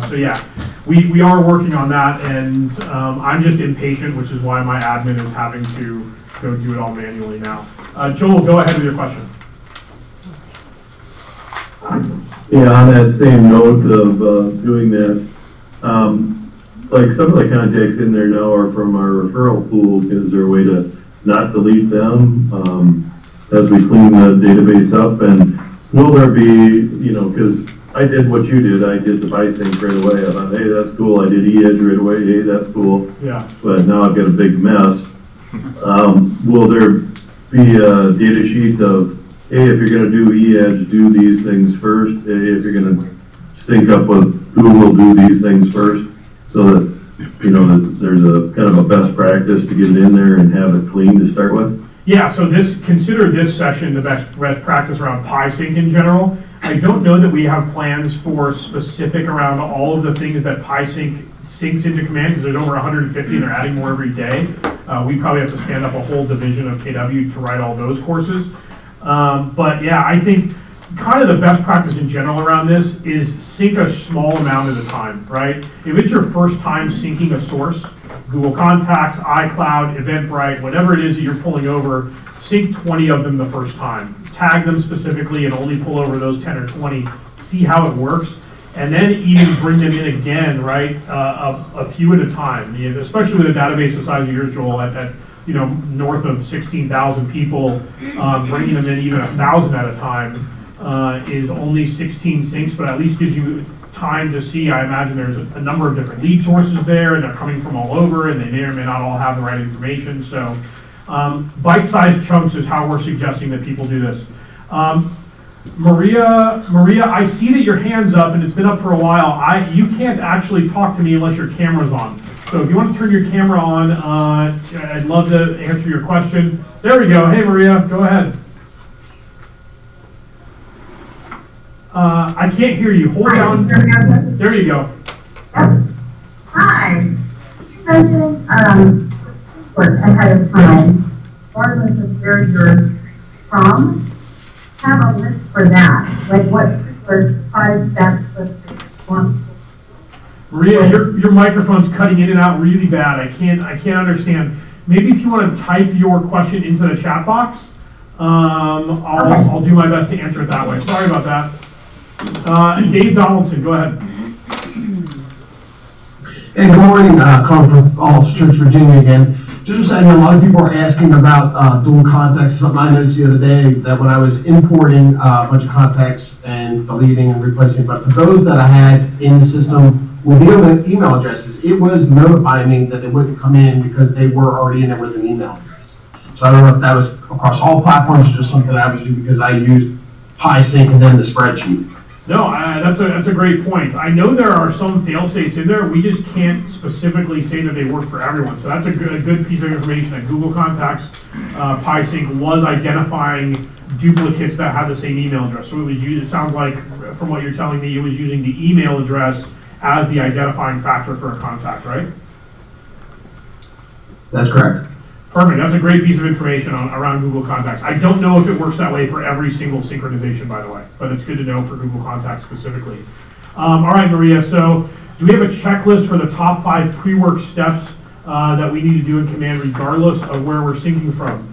So yeah, we are working on that, and I'm just impatient, which is why my admin is having to go do it all manually now. Joel, go ahead with your question. Yeah, on that same note of doing that, like some of the contacts in there now are from our referral pools. Is there a way to not delete them as we clean the database up? And will there be, because I did what you did, I did the PieSync right away. I thought, hey, that's cool. I did eEdge right away. Hey, that's cool. Yeah. But now I've got a big mess. Will there be a data sheet of, hey, if you're going to do eEdge, do these things first. Hey, if you're going to sync up with Google, do these things first, so that that there's a kind of a best practice to get it in there and have it clean to start with. Yeah. So consider this session the best practice around PieSync in general. I don't know that we have plans for specific around all of the things that PieSync syncs into Command, because there's over 150 and they're adding more every day. We probably have to stand up a whole division of KW to write all those courses. But yeah, I think kind of the best practice in general around this is sync a small amount at a time, right? If it's your first time syncing a source, Google Contacts, iCloud, Eventbrite, whatever it is that you're pulling over, sync 20 of them the first time. Tag them specifically and only pull over those 10 or 20, see how it works, and then even bring them in again, right? A few at a time, especially with a database the size of yours, Joel, at north of 16,000 people, bringing them in even 1,000 at a time is only 16 syncs, but at least gives you time to see. I imagine there's a number of different lead sources there, and they're coming from all over, and they may or may not all have the right information. So Bite-sized chunks is how we're suggesting that people do this. Maria, I see that your hand's up and it's been up for a while. You can't actually talk to me unless your camera's on. So if you want to turn your camera on, I'd love to answer your question. There we go. Hey Maria, go ahead. I can't hear you. Hold down. There you go. Hi. You mentioned ahead of time, regardless of where you're from, have a list for that. Like what for 5 steps with one. Maria, your microphone's cutting in and out really bad. I can't understand. Maybe if you want to type your question into the chat box, I'll do my best to answer it that way. Sorry about that. Dave Donaldson, go ahead. Hey, good morning. Calling from Falls Church, Virginia again. Just saying, a lot of people are asking about dual contacts. Something I noticed the other day that when I was importing a bunch of contacts and deleting and replacing, but for those that I had in the system with the email addresses, it was notifying me that they wouldn't come in because they were already in there with an email address. So I don't know if that was across all platforms or just something I was doing because I used PySync and then the spreadsheet. No, that's a great point. I know there are some fail-safes in there. We just can't specifically say that they work for everyone. So that's a good piece of information that Google Contacts PySync was identifying duplicates that had the same email address. So it sounds like, from what you're telling me, it was using the email address as the identifying factor for a contact, right? That's correct. Perfect. That's a great piece of information around Google Contacts. I don't know if it works that way for every single synchronization, by the way, but it's good to know for Google Contacts specifically. All right, Maria, so do we have a checklist for the top 5 pre-work steps that we need to do in Command regardless of where we're syncing from?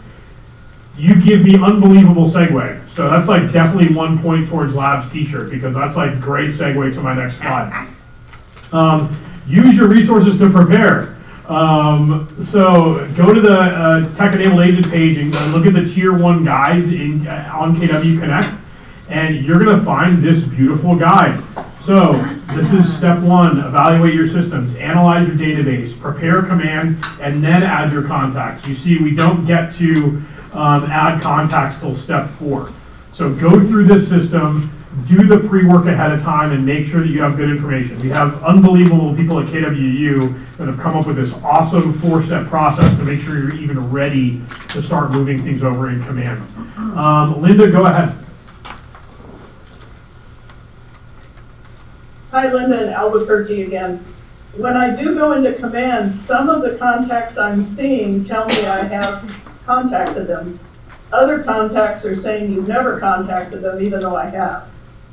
You give me unbelievable segue. So that's like definitely 1 point towards Labs t-shirt because that's like great segue to my next slide. Use your resources to prepare. So go to the Tech-Enabled Agent page and look at the Tier 1 guides on KW Connect, and you're going to find this beautiful guide. So this is step 1, evaluate your systems, analyze your database, prepare a command, and then add your contacts. You see, we don't get to add contacts till step 4. So go through this system, do the pre-work ahead of time, and make sure that you have good information. We have unbelievable people at KWU that have come up with this awesome 4-step process to make sure you're even ready to start moving things over in Command. Linda, go ahead. Hi, Linda in Albuquerque again. When I do go into Command, some of the contacts I'm seeing tell me I have contacted them. Other contacts are saying you've never contacted them, even though I have.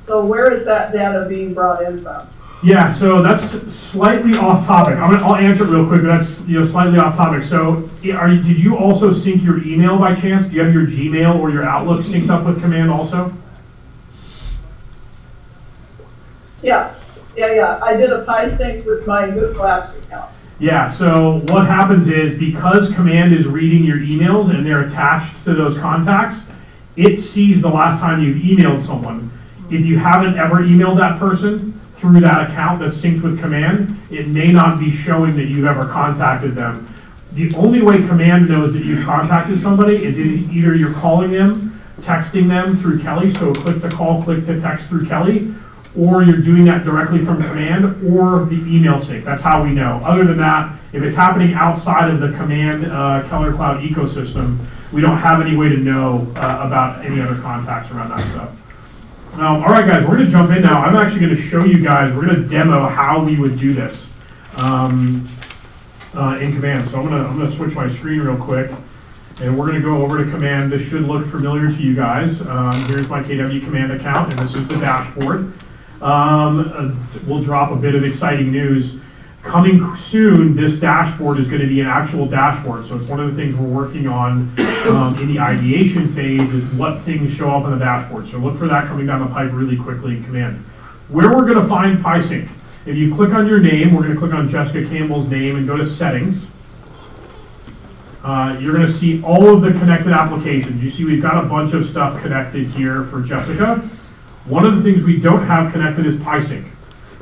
So where is that data being brought in from? Yeah, so that's slightly off topic. I'll answer it real quick, but that's slightly off topic. So did you also sync your email by chance? Do you have your Gmail or your Outlook synced up with Command also? Yeah. I did a PySync with my Google Apps account. Yeah, so what happens is because Command is reading your emails and they're attached to those contacts, it sees the last time you've emailed someone. If you haven't ever emailed that person through that account that's synced with Command, it may not be showing that you've ever contacted them. The only way Command knows that you've contacted somebody is either you're calling them, texting them through Kelly, so click to call, click to text through Kelly, or you're doing that directly from Command, or the email sync. That's how we know. Other than that, if it's happening outside of the Command Keller Cloud ecosystem, we don't have any way to know about any other contacts around that stuff. All right, guys, we're going to jump in now. I'm actually going to show you guys, we're going to demo how we would do this in Command. So I'm going to switch my screen real quick, and we're going to go over to Command. This should look familiar to you guys. Here's my KW Command account, and this is the dashboard. We'll drop a bit of exciting news. Coming soon, this dashboard is going to be an actual dashboard. So it's one of the things we're working on in the ideation phase is what things show up on the dashboard. So look for that coming down the pipe really quickly in Command. Where we're going to find PySync. If you click on your name, we're going to click on Jessica Campbell's name and go to Settings. You're going to see all of the connected applications. You see we've got a bunch of stuff connected here for Jessica. One of the things we don't have connected is PySync.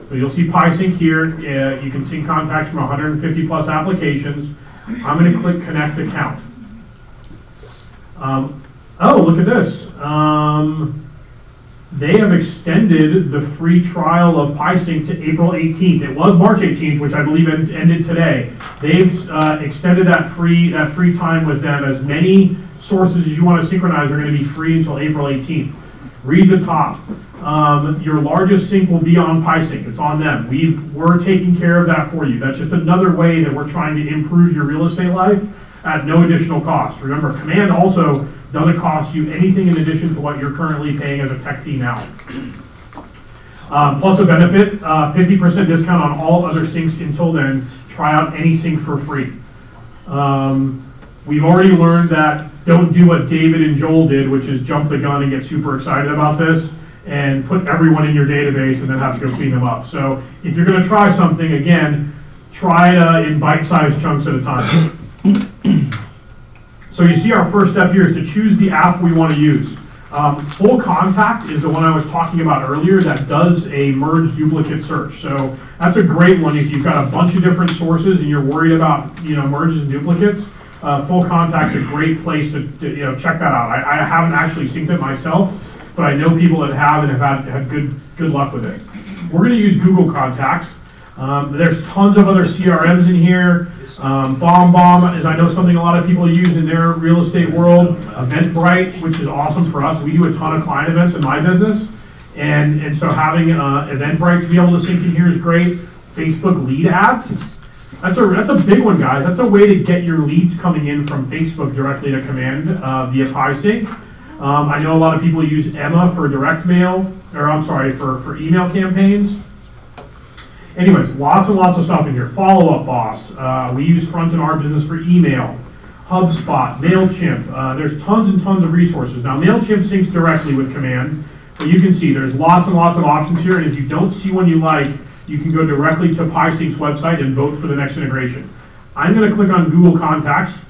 So you'll see PySync here. You can sync contacts from 150 plus applications. I'm going to click Connect Account. Oh, look at this. They have extended the free trial of PieSync to April 18th. It was March 18th, which I believe ended today. They've extended that free time with them. As many sources as you want to synchronize are going to be free until April 18th. Read the top. Your largest sync will be on PieSync. It's on them. We're taking care of that for you. That's just another way that we're trying to improve your real estate life at no additional cost. Remember, Command also doesn't cost you anything in addition to what you're currently paying as a tech fee now. Plus a benefit, 50% discount on all other syncs until then. Try out any sync for free. We've already learned that don't do what David and Joel did, which is jump the gun and get super excited about this and put everyone in your database and then have to go clean them up. So if you're going to try something, again, try it in bite-sized chunks at a time. So you see our first step here is to choose the app we want to use. Full Contact is the one I was talking about earlier that does a merge duplicate search. So that's a great one if you've got a bunch of different sources and you're worried about merges and duplicates. Full Contact's a great place to check that out. I haven't actually synced it myself, but I know people that have and have had good luck with it. We're going to use Google Contacts. There's tons of other CRMs in here. BombBomb is, I know, something a lot of people use in their real estate world. Eventbrite, which is awesome for us. We do a ton of client events in my business. And so having Eventbrite to be able to sync in here is great. Facebook lead ads. That's a big one, guys. That's a way to get your leads coming in from Facebook directly to Command via PieSync. I know a lot of people use Emma for direct mail, or I'm sorry, for email campaigns. Anyways, lots and lots of stuff in here. Follow Up Boss. We use Front in our business for email. HubSpot, MailChimp. There's tons and tons of resources. Now, MailChimp syncs directly with Command, but you can see there's lots and lots of options here, and if you don't see one you like, you can go directly to PieSync's website and vote for the next integration. I'm going to click on Google Contacts,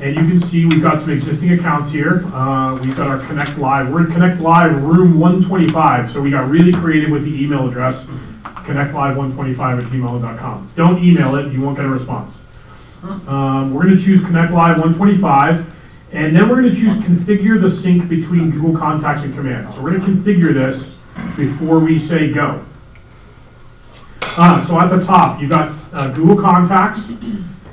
and you can see we've got some existing accounts here. We've got our Connect Live. We're in Connect Live room 125, so we got really creative with the email address, connectlive125@gmail.com. Don't email it, you won't get a response. We're going to choose Connect Live 125, and then we're going to choose Configure the Sync between Google Contacts and Command. So we're going to configure this before we say go. So at the top, you've got Google Contacts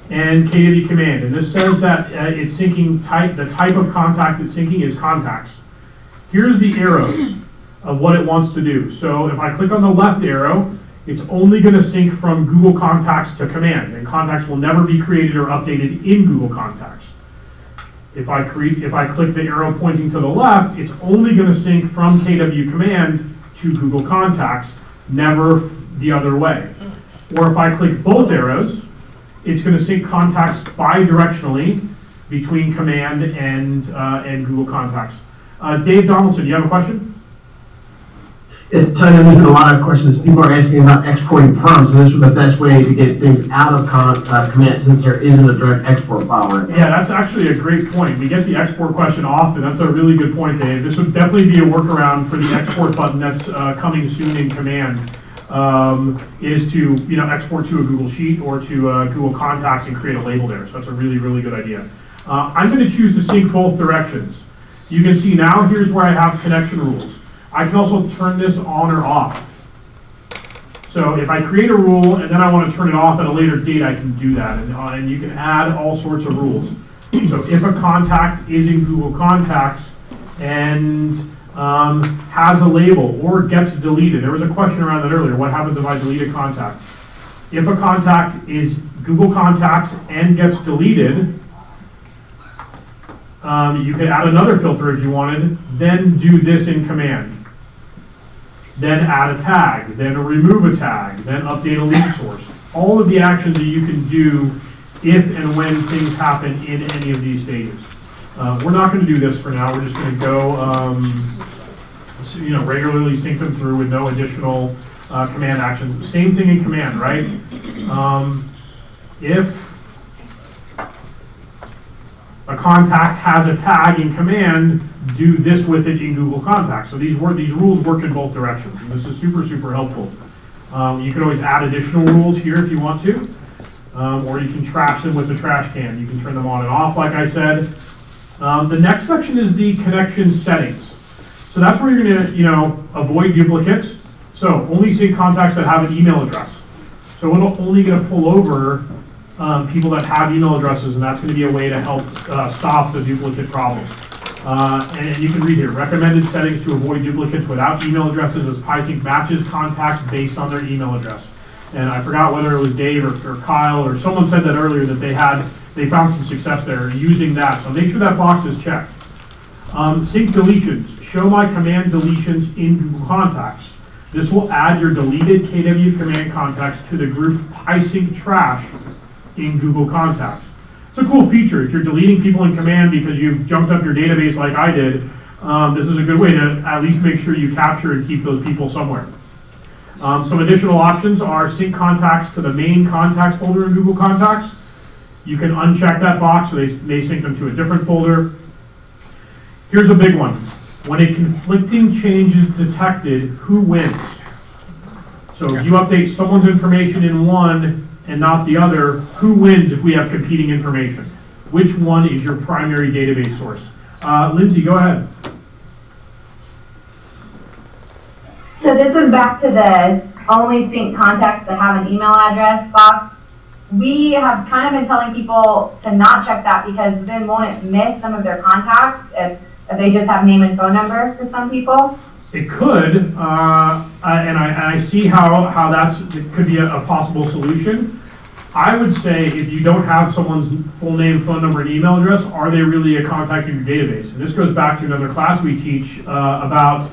and KW Command, and this says that it's syncing the type of contact it's syncing is contacts. Here's the arrows of what it wants to do. So if I click on the left arrow, it's only going to sync from Google Contacts to Command, and contacts will never be created or updated in Google Contacts. If I click the arrow pointing to the left, it's only going to sync from KW Command to Google Contacts, never the other way. Or if I click both arrows, it's going to sync contacts bi-directionally between Command and Google Contacts. Dave Donaldson, you have a question? Yes, so I know there's been a lot of questions. People are asking about exporting from, so this is the best way to get things out of Command since there isn't a direct export file right now. Yeah, that's actually a great point. We get the export question often. That's a really good point, Dave. This would definitely be a workaround for the export button that's coming soon in Command. Is to export to a Google Sheet or to Google Contacts and create a label there. So that's a really, really good idea. I'm going to choose to sync both directions. You can see now here's where I have connection rules. I can also turn this on or off. So if I create a rule and then I want to turn it off at a later date, I can do that. And you can add all sorts of rules. So if a contact is in Google Contacts and has a label or gets deleted. There was a question around that earlier. What happens if I delete a contact? If a contact is Google Contacts and gets deleted, you could add another filter if you wanted, then do this in Command. Then add a tag, then remove a tag, then update a lead source. All of the actions that you can do if and when things happen in any of these stages. We're not going to do this for now. We're just going to go, regularly sync them through with no additional command actions. Same thing in Command, right? If a contact has a tag in Command, do this with it in Google Contacts. So these rules work in both directions. And this is super, super helpful. You can always add additional rules here if you want to, or you can trash them with the trash can. You can turn them on and off, like I said. The next section is the connection settings. So that's where you're going to, avoid duplicates. So only sync contacts that have an email address. So we're only going to pull over people that have email addresses, and that's going to be a way to help stop the duplicate problem. And you can read here, recommended settings to avoid duplicates without email addresses as PieSync matches contacts based on their email address. And I forgot whether it was Dave or Kyle or someone said that earlier that they found some success there using that. So make sure that box is checked. Sync deletions. Show my command deletions in Google Contacts. This will add your deleted KW command contacts to the group PieSync trash in Google Contacts. It's a cool feature. If you're deleting people in command because you've jumped up your database like I did, this is a good way to at least make sure you capture and keep those people somewhere. Some additional options are sync contacts to the main contacts folder in Google Contacts. You can uncheck that box so they sync them to a different folder. Here's a big one. When a conflicting change is detected, who wins? So if you update someone's information in one and not the other, who wins if we have competing information? Which one is your primary database source? Lindsay, go ahead. So this is back to the only sync contacts that have an email address box. We have kind of been telling people to not check that because then won't it miss some of their contacts if they just have name and phone number for some people? It could, and I see how it could be a possible solution. I would say if you don't have someone's full name, phone number, and email address, are they really a contact in your database? And this goes back to another class we teach about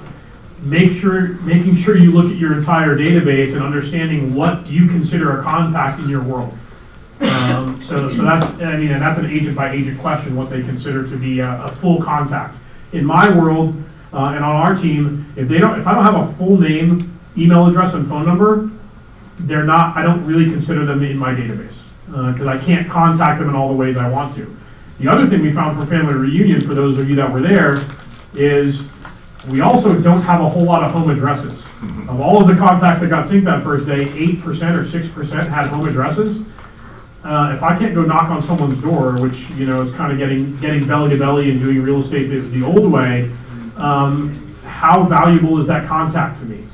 making sure you look at your entire database and understanding what you consider a contact in your world. So that's, and that's an agent by agent question, what they consider to be a full contact. In my world, and on our team, if I don't have a full name, email address, and phone number, I don't really consider them in my database because I can't contact them in all the ways I want to. The other thing we found for Family Reunion, for those of you that were there, is we also don't have a whole lot of home addresses. Of all of the contacts that got synced that first day, 8% or 6% had home addresses. If I can't go knock on someone's door, which is kind of getting belly to belly and doing real estate the old way, how valuable is that contact to me?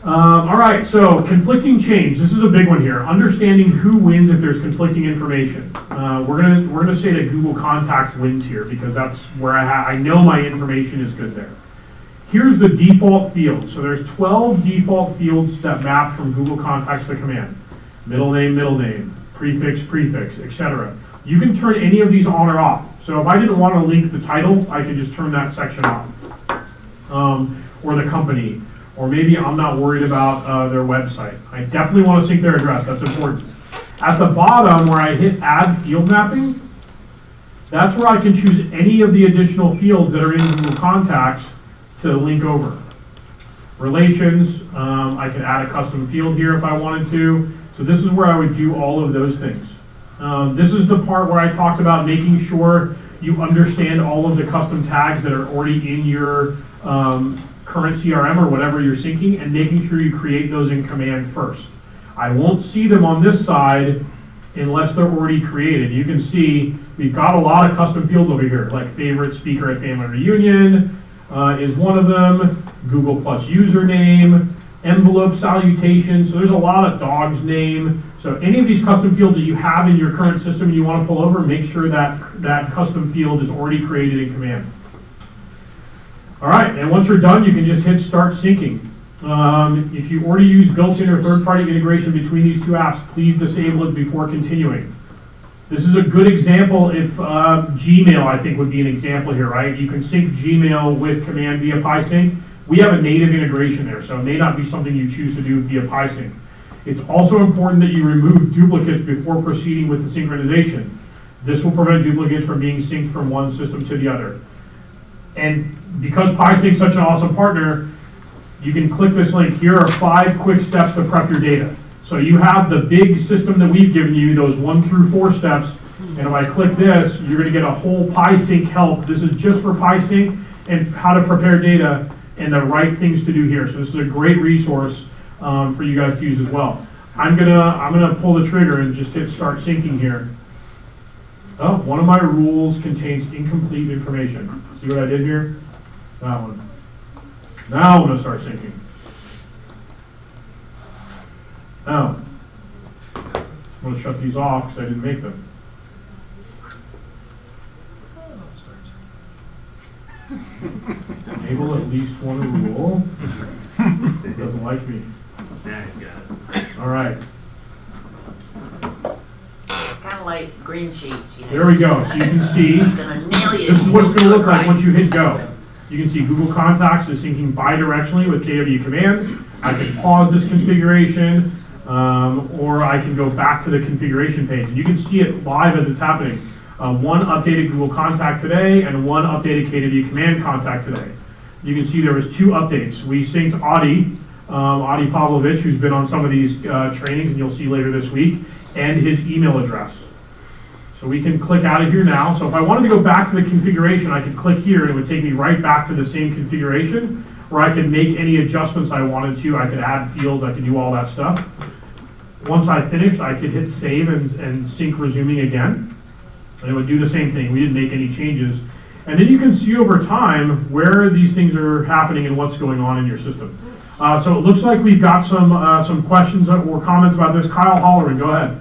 All right, so conflicting change. This is a big one here. Understanding who wins if there's conflicting information. We're gonna say that Google Contacts wins here because that's where I know my information is good there. Here's the default fields. So there's 12 default fields that map from Google Contacts to command. Middle name, prefix, etc. You can turn any of these on or off. So if I didn't want to link the title, I could just turn that section off. Or the company. Or maybe I'm not worried about their website. I definitely want to sync their address. That's important. At the bottom where I hit add field mapping, that's where I can choose any of the additional fields that are in Google Contacts to link over. Relations, I could add a custom field here if I wanted to. So this is where I would do all of those things. This is the part where I talked about making sure you understand all of the custom tags that are already in your current CRM or whatever you're syncing, and making sure you create those in command first. I won't see them on this side unless they're already created. You can see we've got a lot of custom fields over here, like favorite speaker at Family Reunion is one of them, Google Plus username, envelope salutation. So there's a lot of dog's name. So any of these custom fields that you have in your current system and you want to pull over, make sure that that custom field is already created in command. All right, and once you're done, you can just hit start syncing. If you already use built-in or third-party integration between these two apps, please disable it before continuing. This is a good example if Gmail, I think, would be an example here, right? You can sync Gmail with command via PieSync. We have a native integration there, so it may not be something you choose to do via PieSync. It's also important that you remove duplicates before proceeding with the synchronization. This will prevent duplicates from being synced from one system to the other. And because PieSync is such an awesome partner, you can click this link. Here are 5 quick steps to prep your data. So you have the big system that we've given you, those 1 through 4 steps. And if I click this, you're going to get a whole PieSync help. This is just for PieSync and how to prepare data and the right things to do here. So this is a great resource for you guys to use as well. I'm gonna pull the trigger and just hit start syncing here. Oh, one of my rules contains incomplete information. See what I did here? That one. Now I'm gonna start syncing. Now, I'm gonna shut these off because I didn't make them. Enable at least one rule. Doesn't like me. All right. Kind of like green sheets, you know. There we go. So you can see, It's gonna nail you. this is what it's going to look like once you hit go. You can see Google Contacts is syncing bidirectionally with KW Command. I can pause this configuration, or I can go back to the configuration page. And you can see it live as it's happening. One updated Google Contact today and one updated KW Command contact today. You can see there was 2 updates. We synced Adi Pavlovich, who's been on some of these trainings, and you'll see later this week, and his email address. So we can click out of here now. So if I wanted to go back to the configuration, I could click here and it would take me right back to the same configuration where I could make any adjustments I wanted to. I could add fields, I could do all that stuff. Once I finished, I could hit save and sync resuming again. And it would do the same thing. We didn't make any changes. And then you can see over time where these things are happening and what's going on in your system. So it looks like we've got some questions or comments about this. Kyle Holleran, go ahead.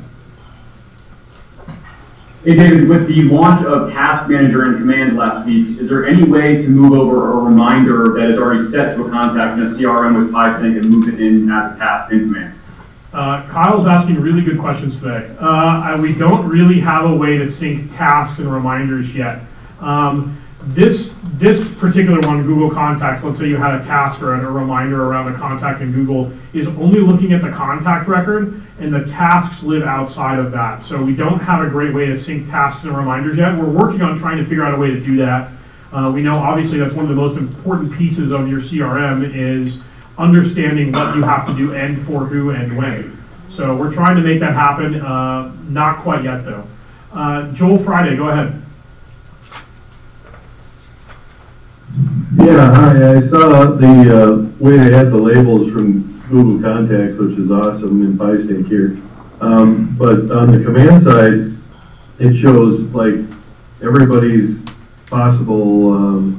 Hey David, with the launch of Task Manager and Command last week, is there any way to move over a reminder that is already set to a contact in a CRM with PySync and move it in as a task in Command? Kyle's asking really good questions today. We don't really have a way to sync tasks and reminders yet. This particular one, Google Contacts, let's say you had a task or a reminder around a contact in Google, is only looking at the contact record, and the tasks live outside of that. So we don't have a great way to sync tasks and reminders yet. We're working on trying to figure out a way to do that. We know obviously that's one of the most important pieces of your CRM is understanding what you have to do and for who and when. So we're trying to make that happen. Not quite yet though. Joel Friday, go ahead. Yeah, hi. I saw the way they had the labels from Google Contacts, which is awesome in PySync here. But on the command side, it shows like everybody's possible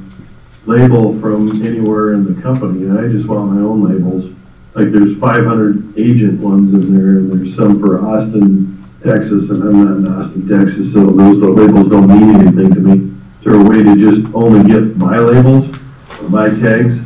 label from anywhere in the company. And I just want my own labels. Like there's 500 agent ones in there, and there's some for Austin, Texas, and I'm not in Austin, Texas, so those labels don't mean anything to me. Is there a way to just only get my labels, or my tags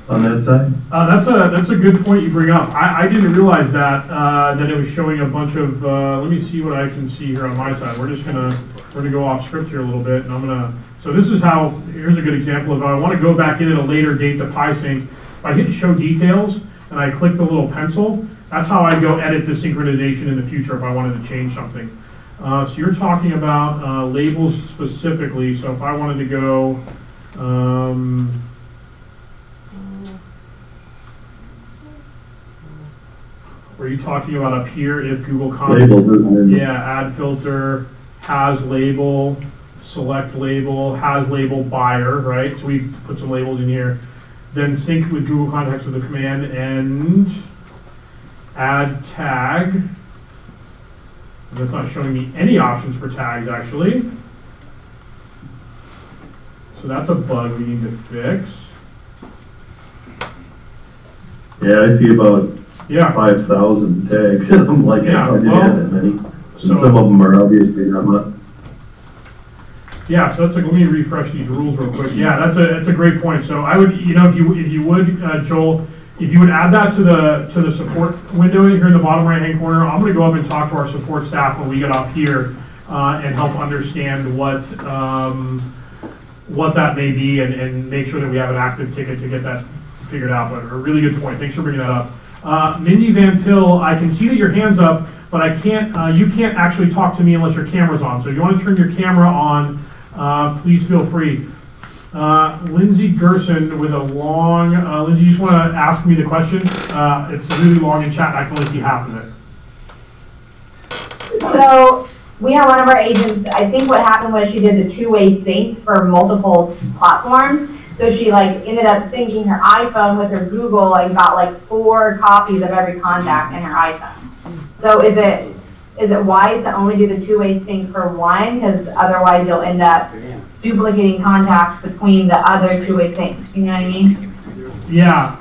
on that side? That's a good point you bring up. I didn't realize that it was showing a bunch of. Let me see what I can see here on my side. We're gonna go off script here a little bit, and I'm gonna. So this is how. Here's a good example of. I want to go back in at a later date to PySync. If I hit show details and I click the little pencil, that's how I go edit the synchronization in the future if I wanted to change something. So you're talking about labels specifically. So if I wanted to go. Were you talking about up here if Google Contacts? Yeah, add filter, has label, select label, has label buyer, right? So we put some labels in here. Then sync with Google Contacts with the command and add tag. And that's not showing me any options for tags actually. So that's a bug we need to fix. Yeah, I see about 5,000 tags, and I'm like, I didn't have that many. So, some of them are obviously not. Yeah, so that's like, let me refresh these rules real quick. Yeah, that's a great point. So I would, if you would, Joel, if you would add that to the support window here in the bottom right hand corner, I'm going to go up and talk to our support staff when we get off here and help understand what that may be and make sure that we have an active ticket to get that figured out. But a really good point. Thanks for bringing that up. Mindy Van Til, I can see that your hand's up, but I can't. You can't actually talk to me unless your camera's on. So if you want to turn your camera on, please feel free. Lindsay Gerson with a long. Lindsay, you just want to ask me the question? It's really long in chat. I can only see half of it. So we have one of our agents. I think what happened was she did the two-way sync for multiple platforms. So she ended up syncing her iPhone with her Google and got 4 copies of every contact in her iPhone. So is it is it wise to only do the two-way sync for one? Because otherwise you'll end up duplicating contacts between the other two-way syncs. You know what I mean? Yeah,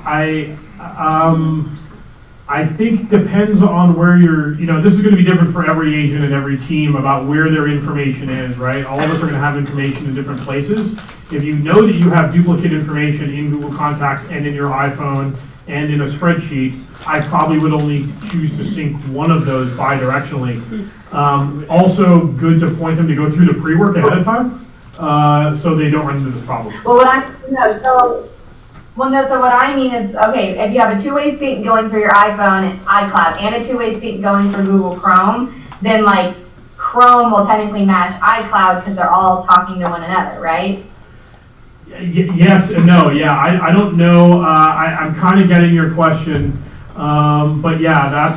I think depends on where this is going to be different for every agent and every team about where their information is, right? All of us are going to have information in different places. If you know that you have duplicate information in Google Contacts and in your iPhone and in a spreadsheet, I probably would only choose to sync one of those bidirectionally. Also good to point them to go through the pre-work ahead of time so they don't run into this problem. Well, so what I mean is, okay, if you have a two-way sync going for your iPhone and iCloud and a two-way sync going for Google Chrome, then like Chrome will technically match iCloud because they're all talking to one another, right? Yes and no. Yeah, I don't know. I'm kind of getting your question, but yeah,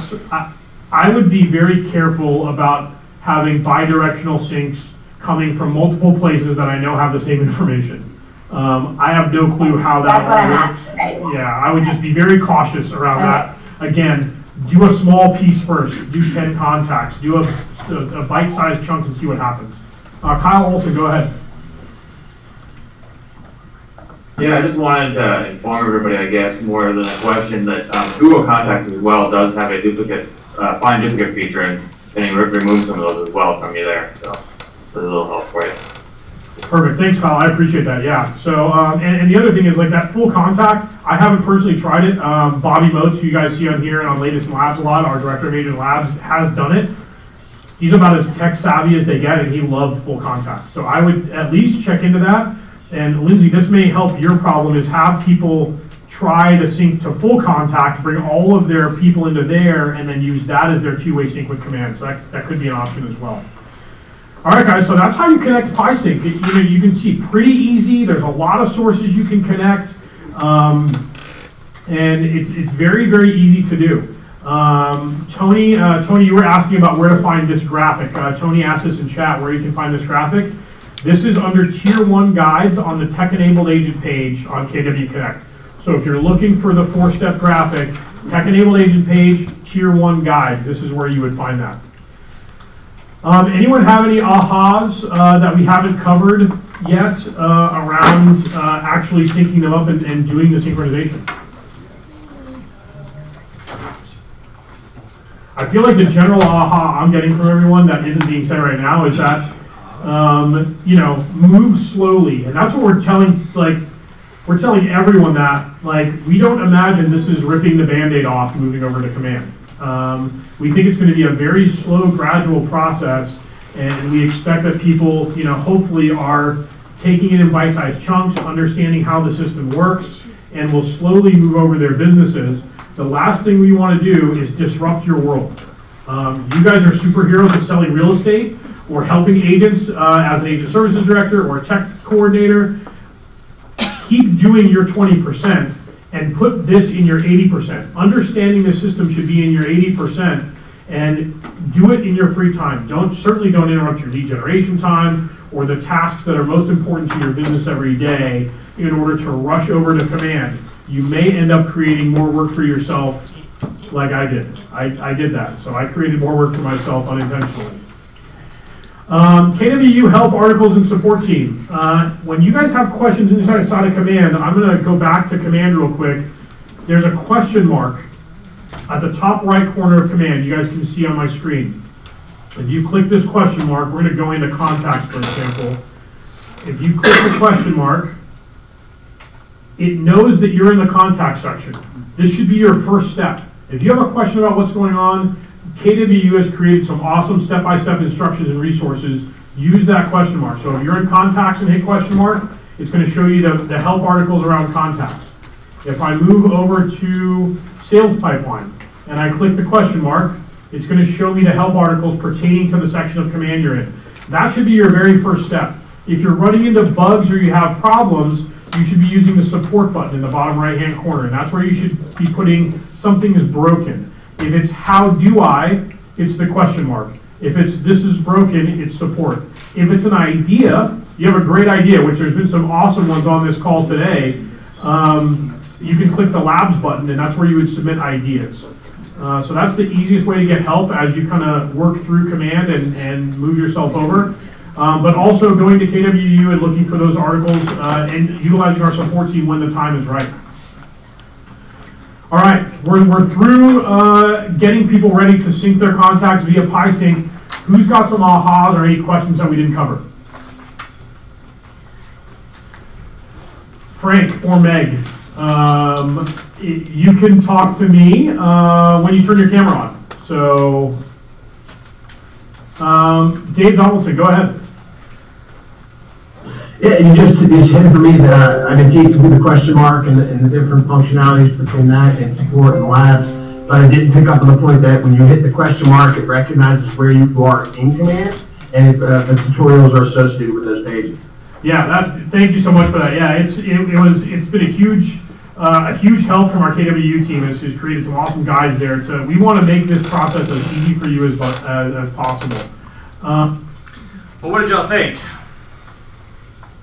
I would be very careful about having bidirectional syncs coming from multiple places that I know have the same information. I have no clue how that works. Yeah, I would just be very cautious around that. Again, do a small piece first. Do 10 contacts. Do a bite-sized chunk and see what happens. Kyle Olson, go ahead. Yeah, I just wanted to inform everybody, I guess, more than a question, that Google Contacts as well does have a find duplicate feature, and it removes some of those as well from you there. So it's a little help for you. Perfect. Thanks, Kyle. I appreciate that. Yeah. So, and the other thing is like that full contact. I haven't personally tried it. Bobby Moats, who you guys see on here and on Latest in Labs a lot, our director of Agent Labs, has done it. He's about as tech savvy as they get, and he loved full contact. So I would at least check into that. And Lindsay, this may help your problem, is have people try to sync to full contact, bring all of their people into there, and then use that as their two-way sync with command. So that could be an option as well. All right, guys, so that's how you connect PieSync. You can see pretty easy. There's a lot of sources you can connect, and it's very, very easy to do. Tony, you were asking about where to find this graphic. Tony asked us in chat where you can find this graphic. This is under Tier 1 Guides on the Tech-Enabled Agent page on KW Connect. So if you're looking for the 4-step graphic, Tech-Enabled Agent page, Tier 1 Guides, this is where you would find that. Anyone have any ahas that we haven't covered yet around actually syncing them up and doing the synchronization? I feel like the general aha I'm getting from everyone that isn't being said right now is that move slowly, and that's what we're telling. We're telling everyone that we don't imagine this is ripping the Band-Aid off, moving over to command. We think it's going to be a very slow, gradual process, and we expect that people, hopefully are taking it in bite-sized chunks, understanding how the system works, and will slowly move over their businesses. The last thing we want to do is disrupt your world. You guys are superheroes at selling real estate or helping agents as an agent services director or tech coordinator. Keep doing your 20% and put this in your 80%. Understanding the system should be in your 80%, and do it in your free time. Certainly don't interrupt your lead generation time or the tasks that are most important to your business every day in order to rush over to command. You may end up creating more work for yourself like I did. I did that. So I created more work for myself unintentionally. KWU Help Articles and Support Team. When you guys have questions inside of command, I'm going to go back to command real quick. There's a question mark at the top right corner of command. You guys can see on my screen. If you click this question mark, we're going to go into contacts, for example. If you click the question mark, it knows that you're in the contact section. This should be your first step. If you have a question about what's going on, KWU has created some awesome step-by-step instructions and resources. Use that question mark. So if you're in contacts and hit question mark, it's going to show you the help articles around contacts. If I move over to sales pipeline and I click the question mark, it's going to show me the help articles pertaining to the section of command you're in. That should be your very first step. If you're running into bugs or you have problems, you should be using the support button in the bottom right-hand corner, and that's where you should be putting something is broken. If it's how do I, it's the question mark. If it's this is broken, it's support. If it's an idea, you have a great idea, which there's been some awesome ones on this call today, you can click the labs button, and that's where you would submit ideas. So that's the easiest way to get help as you kind of work through command and move yourself over. But also going to KWU and looking for those articles and utilizing our support team when the time is right. All right, we're through getting people ready to sync their contacts via PieSync. Who's got some ahas or any questions that we didn't cover? Frank or Meg, you can talk to me when you turn your camera on. So, Dave Donaldson, go ahead. Yeah, you just hit it for me. I've been teaching through the question mark and the different functionalities between that and support and labs, but I didn't pick up on the point that when you hit the question mark, it recognizes where you are in command, and the tutorials are associated with those pages. Yeah, thank you so much for that. Yeah, it's been a huge help from our KWU team. It's created some awesome guides there. We want to make this process as easy for you as possible. Well, what did y'all think?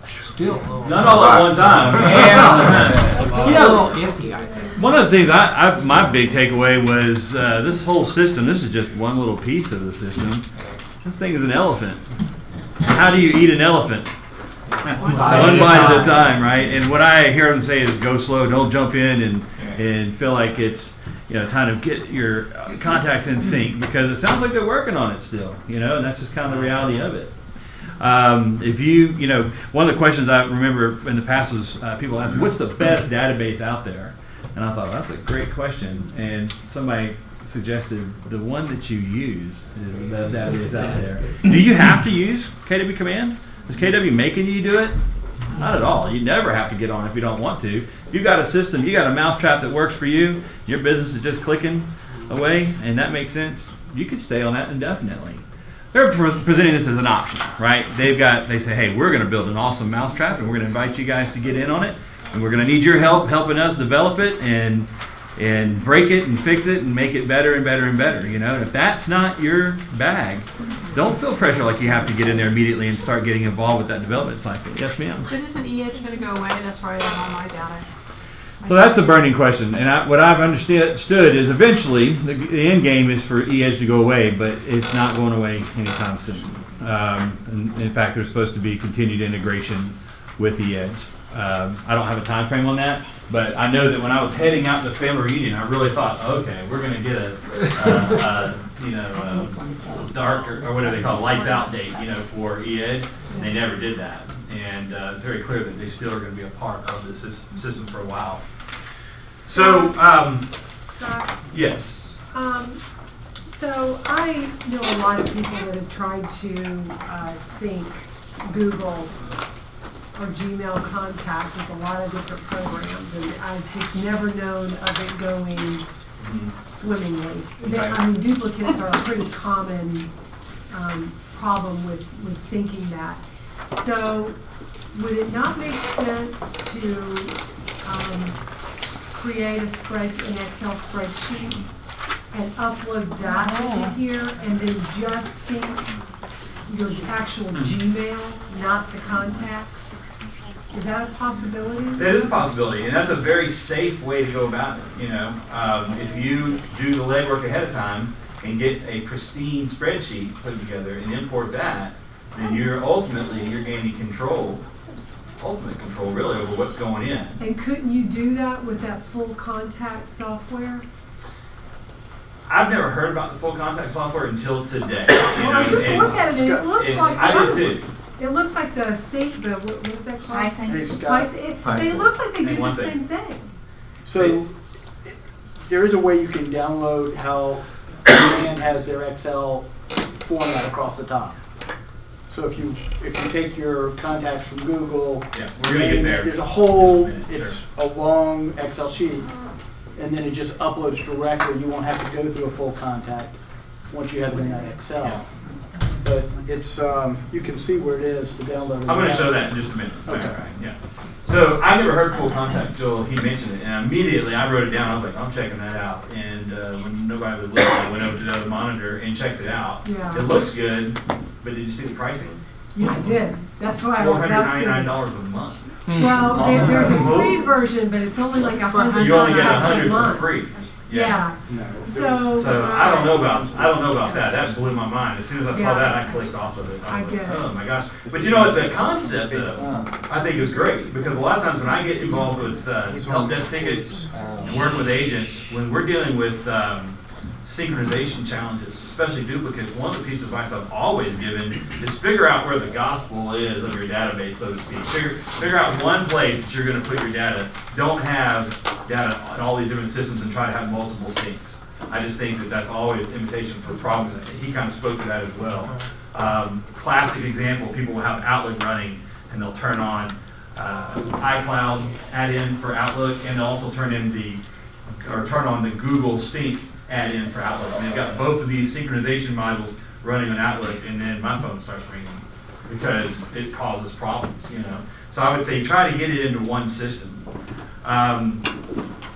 Still not all at one time. Yeah. You know, empty, I think. One of the things my big takeaway was this whole system. This is just one little piece of the system. This thing is an elephant. How do you eat an elephant? One bite at a time, right? And what I hear them say is go slow, don't jump in and feel like it's, time to get your contacts in sync, because it sounds like they're working on it still, and that's just kind of the reality of it. If one of the questions I remember in the past was people asked, what's the best database out there? And I thought, well, that's a great question. And somebody suggested the one that you use is the best database out there. Do you have to use KW Command? Is KW making you do it? Not at all. You never have to get on if you don't want to. If you've got a system, you got a mousetrap that works for you, your business is just clicking away, and that makes sense, you could stay on that indefinitely. They're presenting this as an option, right? They say, hey, we're going to build an awesome mousetrap, and we're going to invite you guys to get in on it, and we're going to need your help helping us develop it and break it and fix it and make it better and better and better, And if that's not your bag, don't feel pressure like you have to get in there immediately and start getting involved with that development cycle. Yes, ma'am? But isn't EH going to go away? That's where I have all my data. So that's a burning question, and what I've understood is eventually the end game is for EDGE to go away, but it's not going away anytime soon. In fact, there's supposed to be continued integration with EDGE. I don't have a time frame on that, but I know that when I was heading out to the family reunion, I really thought, okay, we're going to get a dark or whatever they call it, lights out date, for EDGE, and they never did that. And it's very clear that they still are going to be a part of the system for a while. So, Scott? yes. So I know a lot of people that have tried to sync Google or Gmail contact with a lot of different programs, and I've just never known of it going swimmingly. Duplicates are a pretty common problem with syncing that. So would it not make sense to create an Excel spreadsheet and upload that into here and then just sync your actual Gmail, not the contacts? Is that a possibility? That is a possibility, and that's a very safe way to go about it. If you do the legwork ahead of time and get a pristine spreadsheet put together and import that, then you're gaining control, ultimate control really over what's going in. And couldn't you do that with that full contact software? I've never heard about the full contact software until today. Well, I just looked at it and it looks like I did too. It looks like the sync, what is that called? PieSync. They look like they do the same thing. So there is a way you can download how Command has their Excel format across the top. So if you take your contacts from Google, we're gonna get there. There's a whole, it's a long Excel sheet, and then it just uploads directly. You won't have to go through a full contact once you have it in that Excel. Yeah. But it's you can see where it is to download it. I'm going to show that in just a minute. Okay. Yeah. So I never heard full contact until he mentioned it, and immediately I wrote it down. I was like, I'm checking that out. And when nobody was listening, I went over to the other monitor and checked it out. Yeah. It looks good, but did you see the pricing? Yeah, I did. That's why I was asking. $499 a month. Well, there's a free version, but it's only like $100 You only get a 100 for month. free. Yeah. So. I don't know about that. That blew my mind. As soon as I saw that, I clicked off of it. I was I like, get it. oh my gosh. But you know what? The concept though, I think is great, because a lot of times when I get involved with help desk tickets and working with agents, when we're dealing with synchronization challenges, especially duplicates, one of the pieces of advice I've always given is figure out where the gospel is of your database, so to speak. Figure out one place that you're going to put your data. Don't have data on all these different systems and try to have multiple syncs. I just think that that's always an invitation for problems. He kind of spoke to that as well. Classic example, people will have Outlook running and they'll turn on iCloud add-in for Outlook, and they'll also turn on the Google Sync add-in for Outlook. And they've got both of these synchronization modules running on Outlook, and then my phone starts ringing because it causes problems, you know. So I would say try to get it into one system.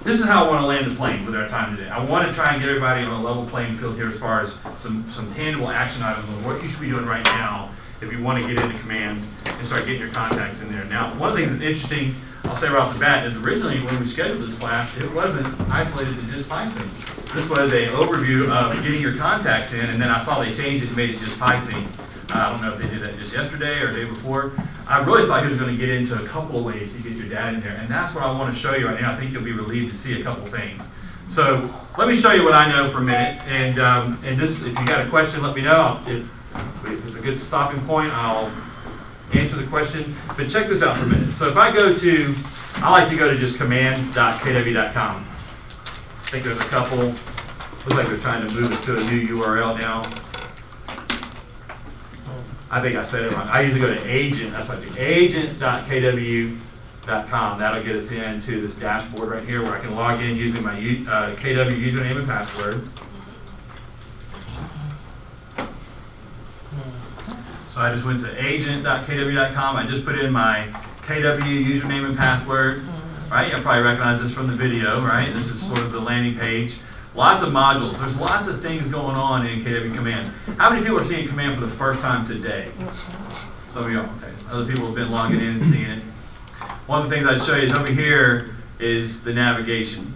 This is how I want to land the plane with our time today. I want to try and get everybody on a level playing field here as far as some tangible action items on what you should be doing right now if you want to get into Command and start getting your contacts in there. Now, one of the things that's interesting, I'll say right off the bat, is originally when we scheduled this class, it wasn't isolated to just PySync. This was an overview of getting your contacts in, and then I saw they changed it and made it just PySync. I don't know if they did that just yesterday or the day before. I really thought he was going to get into a couple of ways to get your data in there, and that's what I want to show you right now. I think you'll be relieved to see a couple of things. So let me show you what I know for a minute, and this, if you got a question, let me know. If it's a good stopping point, I'll answer the question. But check this out for a minute. So if I go to, I like to go to just command.kw.com. I think there's a couple. Looks like they're trying to move it to a new URL now. I think I said it wrong. I usually go to agent. That's what I do. Agent.kw.com. That'll get us into this dashboard right here where I can log in using my KW username and password. So I just went to agent.kw.com. I just put in my KW username and password. Right? You'll probably recognize this from the video, right? This is sort of the landing page. Lots of modules. There's lots of things going on in KW Command. How many people are seeing Command for the first time today? Some of y'all, okay. Other people have been logging in and seeing it. One of the things I'd show you is over here is the navigation.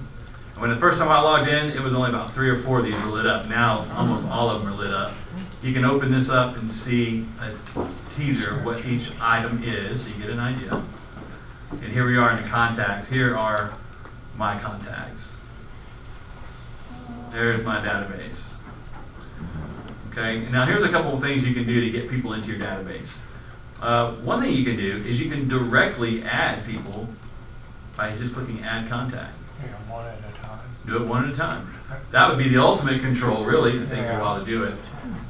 When the first time I logged in, it was only about 3 or 4 of these were lit up. Now, almost all of them are lit up. You can open this up and see a teaser of what each item is, so you get an idea. And here we are in the contacts. Here are my contacts. There's my database. Okay, now here's a couple of things you can do to get people into your database. One thing you can do is you can directly add people by just clicking Add Contact. Yeah, one at a time. Do it one at a time. That would be the ultimate control, really. It'd take you a while to do it.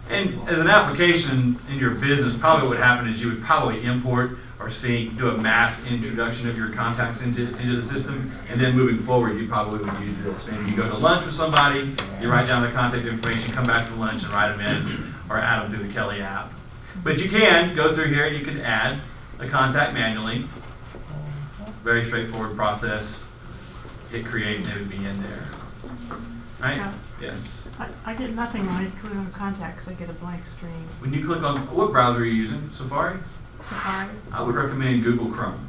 And as an application in your business, probably what would happen is you would probably import or do a mass introduction of your contacts into the system, and then moving forward, you probably would use this. Maybe you go to lunch with somebody, you write down the contact information, come back from lunch and write them in, or add them through the Kelly app. But you can go through here and you can add a contact manually. Very straightforward process. Hit create and it would be in there. Right? Scott, yes. I get nothing when I click on contacts. I get a blank screen. When you click on, what browser are you using? Safari? Safari. I would recommend Google Chrome.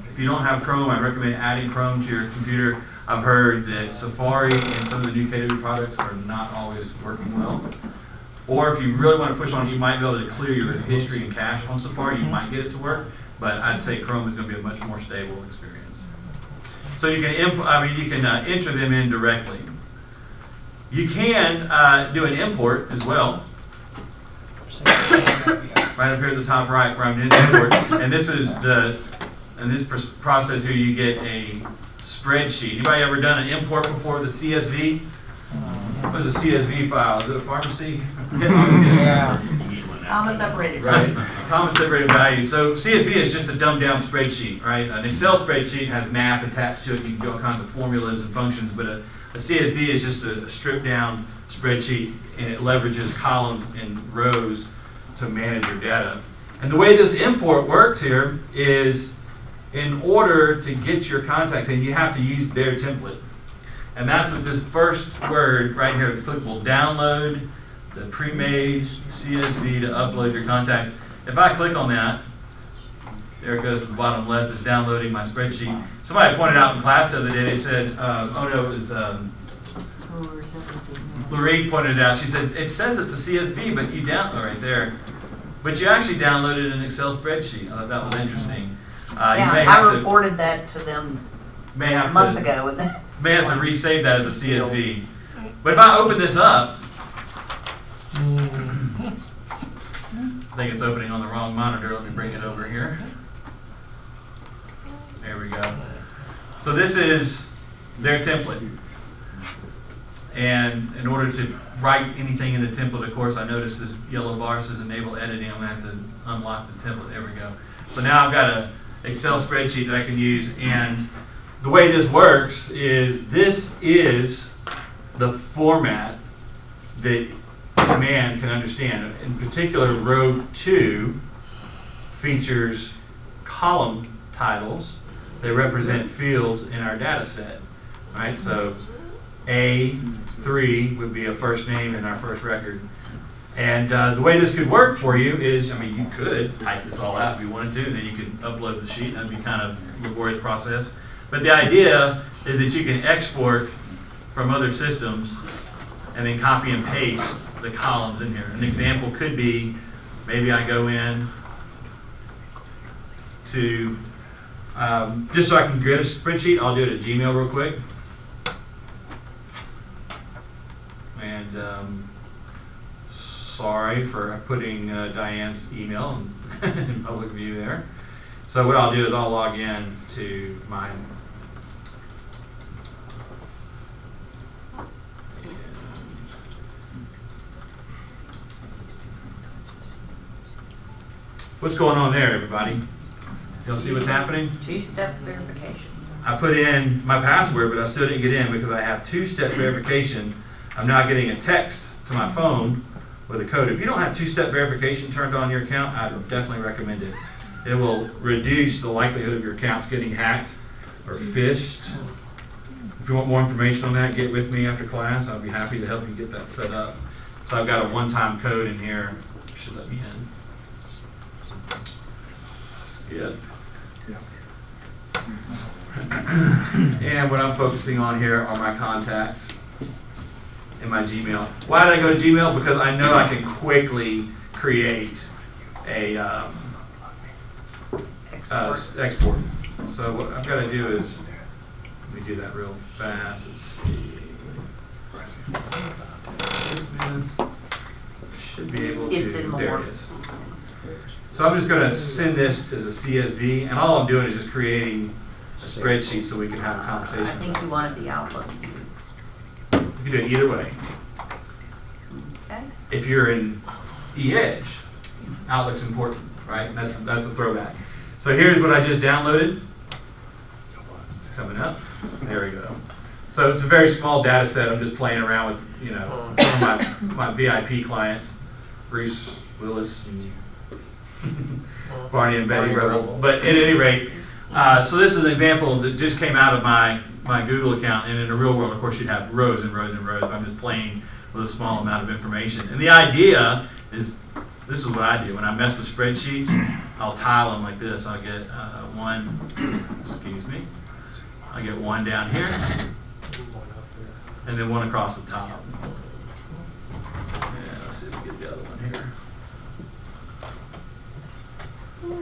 If you don't have Chrome, I recommend adding Chrome to your computer. I've heard that Safari and some of the new KW products are not always working well. Or if you really want to push on it, you might be able to clear your history and cache on Safari. You might get it to work, but I'd say Chrome is going to be a much more stable experience. So you can enter them in directly. You can do an import as well. Right up here at the top right where I'm doing import. And this is this process here, you get a spreadsheet. Anybody ever done an import before, the CSV? What is a CSV file? Is it a pharmacy? Yeah. Comma separated. Right. Comma separated value. So CSV is just a dumbed down spreadsheet, right? An Excel spreadsheet has math attached to it. You can do all kinds of formulas and functions, but a CSV is just a stripped down spreadsheet, and it leverages columns and rows to manage your data. And the way this import works here is, in order to get your contacts in, you have to use their template. And that's what this first word right here, it's clickable, download the pre-made CSV to upload your contacts. If I click on that, there it goes at the bottom left, it's downloading my spreadsheet. Somebody pointed out in class the other day, they said, oh no, it was Lorraine pointed out, she said, it says it's a CSV, but you download right there. But you actually downloaded an Excel spreadsheet. I thought that was interesting. You may Yeah, have I to- reported that to them may a have month to, ago. And may have to resave that as a CSV. But if I open this up, I think it's opening on the wrong monitor. Let me bring it over here. There we go. So this is their template. And in order to write anything in the template, of course, I noticed this yellow bar says enable editing. I'm going to have to unlock the template. There we go. So now I've got an Excel spreadsheet that I can use. And the way this works is this is the format that Command can understand. In particular, row 2 features column titles. They represent fields in our data set. Right? So A3 would be a first name in our first record. And the way this could work for you is, I mean, you could type this all out if you wanted to, and then you could upload the sheet. That'd be kind of a laborious process. But the idea is that you can export from other systems and then copy and paste the columns in here. An example could be, maybe I go in to, just so I can create a spreadsheet, I'll do it at Gmail real quick. And sorry for putting Diane's email in public view there. So what I'll do is I'll log in to my what's going on there, everybody? You'll see what's happening? Two-step verification. I put in my password, but I still didn't get in because I have two-step verification. I'm now getting a text to my phone with a code. If you don't have two-step verification turned on your account, I would definitely recommend it. It will reduce the likelihood of your accounts getting hacked or phished. If you want more information on that, get with me after class. I'll be happy to help you get that set up. So I've got a one-time code in here. Should let me in. Skip. And what I'm focusing on here are my contacts in my Gmail. Why did I go to Gmail? Because I know I can quickly create a export. So what I've got to do is, let me do that real fast. Let's see. Should be able to. It's in there more. it is. So I'm just going to send this as a CSV, and all I'm doing is just creating a spreadsheet so we can have a conversation. I think you wanted the Outlook. You can do it either way. Okay. If you're in E-Edge, Outlook's important, right? That's a throwback. So here's what I just downloaded. It's coming up. There we go. So it's a very small data set. I'm just playing around with, you know, some of my VIP clients, Bruce Willis and Barney and Betty Rebel. But at any rate, so this is an example that just came out of my Google account, and in the real world, of course, you'd have rows and rows and rows. I'm just playing with a small amount of information. And the idea is, this is what I do. When I mess with spreadsheets, I'll tile them like this. I'll get one, excuse me, I get one down here, and then one across the top. Yeah, let's see if we get the other one here.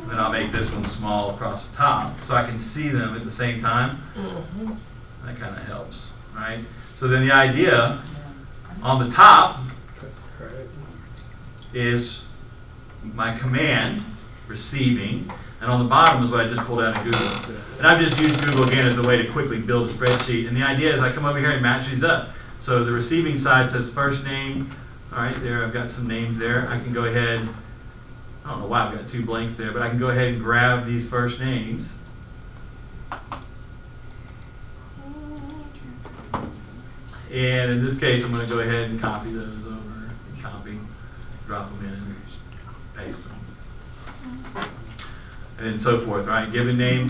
Then I'll make this one small across the top so I can see them at the same time. That kind of helps, right? So then the idea on the top is my command receiving, and on the bottom is what I just pulled out of Google. And I've just used Google again as a way to quickly build a spreadsheet. And the idea is I come over here and match these up. So the receiving side says first name. All right, there I've got some names there. I can go ahead. I don't know why I've got two blanks there, but I can go ahead and grab these first names. And in this case, I'm going to go ahead and copy those over. Copy, drop them in, paste them. And then so forth, right? Given name.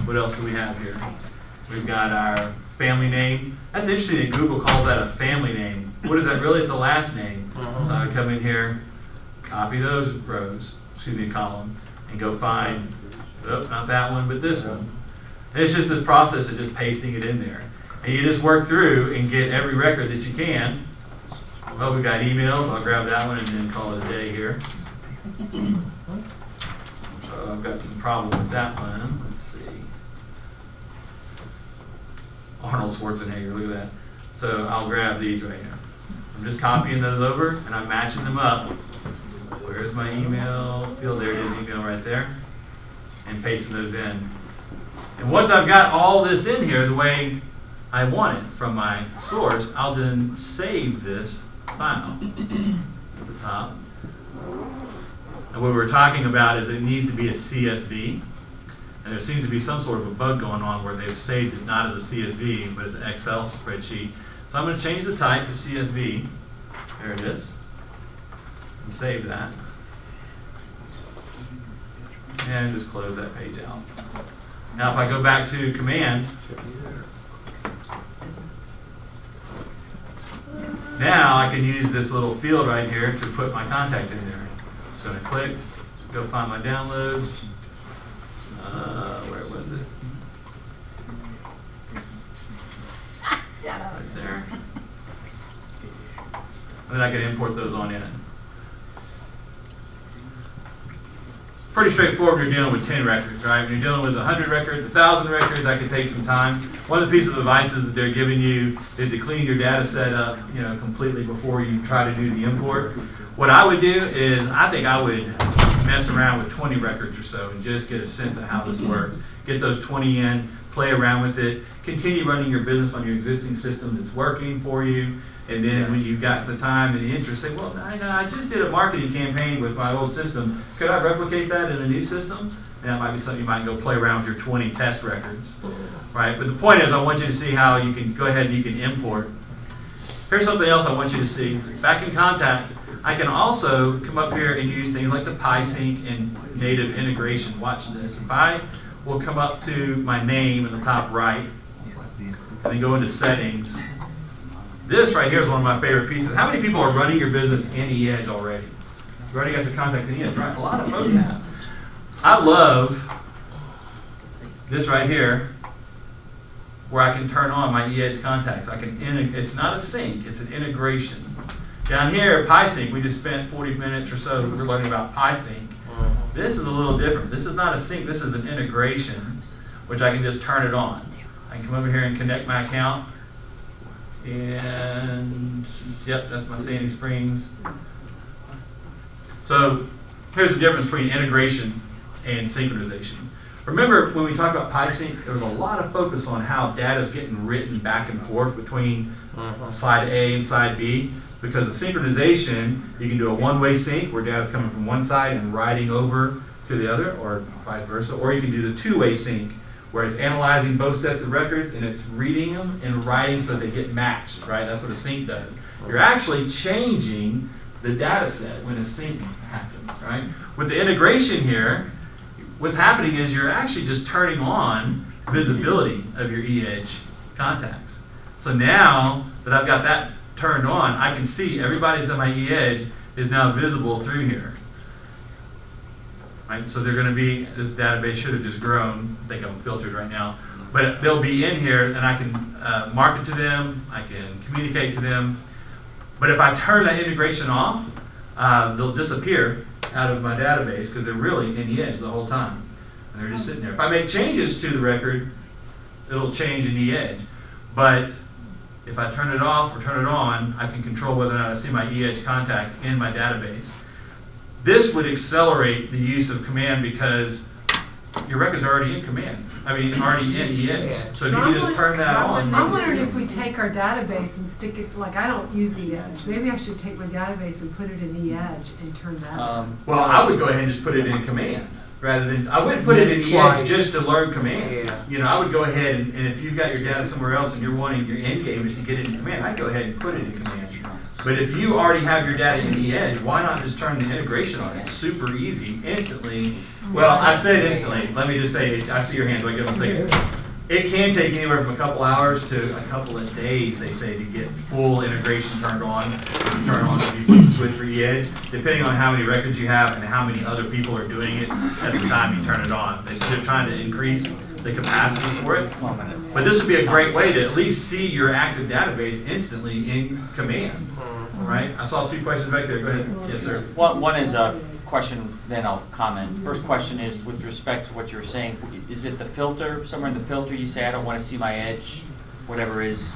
What else do we have here? We've got our family name. That's interesting that Google calls that a family name. What is that really? It's a last name. So I would come in here, copy those rows, column, and go find, oh, not that one, but this one. And it's just this process of just pasting it in there. And you just work through and get every record that you can. Well, we got emails. I'll grab that one and then call it a day here. So I've got some problem with that one. Let's see. Arnold Schwarzenegger, look at that. So I'll grab these right now. I'm just copying those over and I'm matching them up. Where's my email field? There it is, email right there. And pasting those in. And once I've got all this in here the way I want it from my source, I'll then save this file at the top. And what we're talking about is it needs to be a CSV. And there seems to be some sort of a bug going on where they've saved it not as a CSV, but as an Excel spreadsheet. So I'm going to change the type to CSV. There it is. And save that. And just close that page out. Now if I go back to command, now I can use this little field right here to put my contact in there. Just going to click, go find my downloads. Where was it? Right there. And then I can import those on in. Pretty straightforward when you're dealing with 10 records, right? When you're dealing with 100 records, 1,000 records, that can take some time. One of the pieces of advice that they're giving you is to clean your data set up, completely before you try to do the import. What I would do is, I think I would mess around with 20 records or so and just get a sense of how this works. Get those 20 in, play around with it, continue running your business on your existing system that's working for you, and then when you've got the time and the interest, say, well, I just did a marketing campaign with my old system. Could I replicate that in the new system? And that might be something you might go play around with your 20 test records, right? But the point is, I want you to see how you can go ahead and you can import. Here's something else I want you to see. Back in Contacts, I can also come up here and use things like the PySync and native integration. Watch this. If I will come up to my name in the top right, and then go into settings. This right here is one of my favorite pieces. How many people are running your business in eEdge already? You already got your contacts in eEdge, right? A lot of folks have. I love this right here, where I can turn on my eEdge contacts. I can it's not a sync, it's an integration. Down here, PySync, we just spent 40 minutes or so learning about PySync. This is a little different. This is not a sync, this is an integration, which I can just turn it on. I can come over here and connect my account. And yep, that's my Sandy Springs. So here's the difference between integration and synchronization. Remember when we talked about PySync, there was a lot of focus on how data is getting written back and forth between side A and side B. Because of synchronization, you can do a one-way sync where data is coming from one side and writing over to the other, or vice versa. Or you can do the two-way sync, where it's analyzing both sets of records and it's reading them and writing so they get matched, right? That's what a sync does. You're actually changing the data set when a sync happens, right? With the integration here, what's happening is you're actually just turning on visibility of your eEdge contacts. So now that I've got that turned on, I can see everybody's in my eEdge is now visible through here. Right? So they're going to be, this database should have just grown. I think I'm filtered right now. But they'll be in here and I can market to them, I can communicate to them. But if I turn that integration off, they'll disappear out of my database because they're really in eEdge the whole time. And they're just sitting there. If I make changes to the record, it'll change in eEdge. But if I turn it off or turn it on, I can control whether or not I see my eEdge contacts in my database. This would accelerate the use of command because your record's are already in command. I mean, already in eEdge. So if you can just turn that on. I'm wondering if we take our database and stick it, like I don't use eEdge. Maybe I should take my database and put it in eEdge and turn that on. Well, I would go ahead and just put it in command. Rather than, I wouldn't put it in eEdge just to learn command. I would go ahead and if you've got your data somewhere else and you're wanting your end game is to get it in command, I'd go ahead and put it in command. But if you already have your data in eEdge, why not just turn the integration on? It's super easy, instantly. Well, I said instantly. Let me just say, I see your hands. Wait, give them a second. It can take anywhere from a couple hours to a couple of days, they say, to get full integration turned on. Turn on if you flip the switch for eEdge, depending on how many records you have and how many other people are doing it at the time you turn it on. They're trying to increase the capacity for it. But this would be a great way to at least see your active database instantly in command, right? I saw 2 questions back there. Go ahead. Yes, sir. One is a question, then I'll comment. First question is with respect to what you were saying. Is it the filter, somewhere in the filter you say, I don't want to see my edge, whatever is?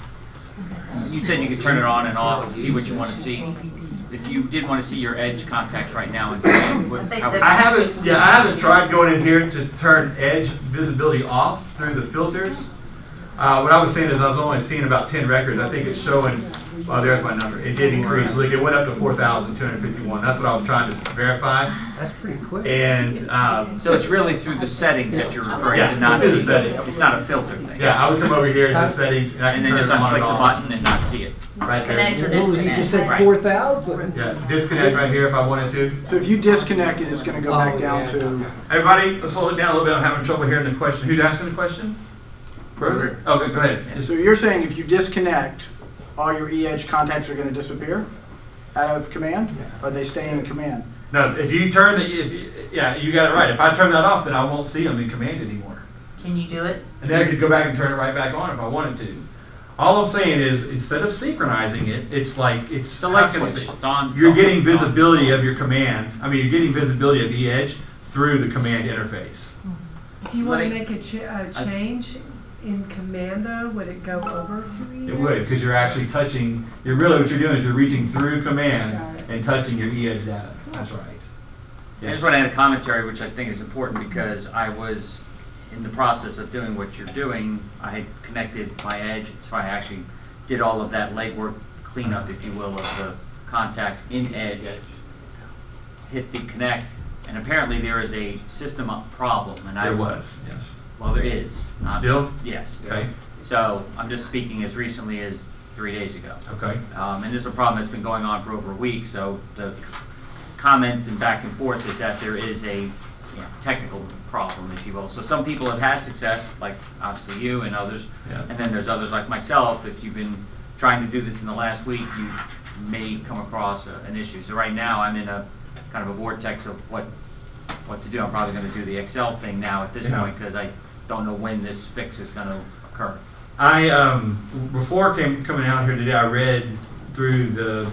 You said you could turn it on and off and see what you want to see. If you did want to see your edge contacts right now, and I haven't tried going in here to turn edge visibility off through the filters. What I was saying is I was only seeing about 10 records. I think it's showing, oh, there's my number. It did increase. Look, it went up to 4,251. That's what I was trying to verify. That's pretty quick. And so it's really through the settings that you're referring to, not through the settings. It's not a filter thing. Yeah, I would come over here to the settings and I can then turn just it on unclick and the off. button and not see it. Right there. Connect or disconnect. You just said Right. 4,000. Yeah, disconnect right here if I wanted to. So if you disconnect it, it's gonna go back down to. Everybody, let's hold it down a little bit. I'm having trouble hearing the question. Who's asking the question? Perfect. Okay, go ahead. So you're saying if you disconnect, all your e-edge contacts are gonna disappear out of command? Or they stay in command? No, if you turn yeah, you got it right. If I turn that off, then I won't see them in command anymore. Can you do it? And then I could go back and turn it right back on if I wanted to. All I'm saying is, instead of synchronizing it, it's like, you're getting visibility of your command. I mean, you're getting visibility of the edge through the command interface. If you want to make a change in command though, would it go over to you? It would, because you're actually touching, really what you're doing is you're reaching through command and touching your e-edge data. That's right. I just want to add a commentary, which I think is important because I was in the process of doing what you're doing. I had connected my edge, so I actually did all of that legwork cleanup, if you will, of the contacts in edge, hit the connect, and apparently there is a system problem. And There was, yes. Well, there is. Still? Yes. Okay. So I'm just speaking as recently as 3 days ago. Okay. And this is a problem that's been going on for over a week, so the comment and back and forth is that there is a technical problem, if you will. So some people have had success, like obviously you and others, and then there's others like myself. If you've been trying to do this in the last week, you may come across an issue. So right now I'm in a kind of a vortex of what to do. I'm probably going to do the Excel thing now at this point because I don't know when this fix is going to occur. Before coming out here today, I read through the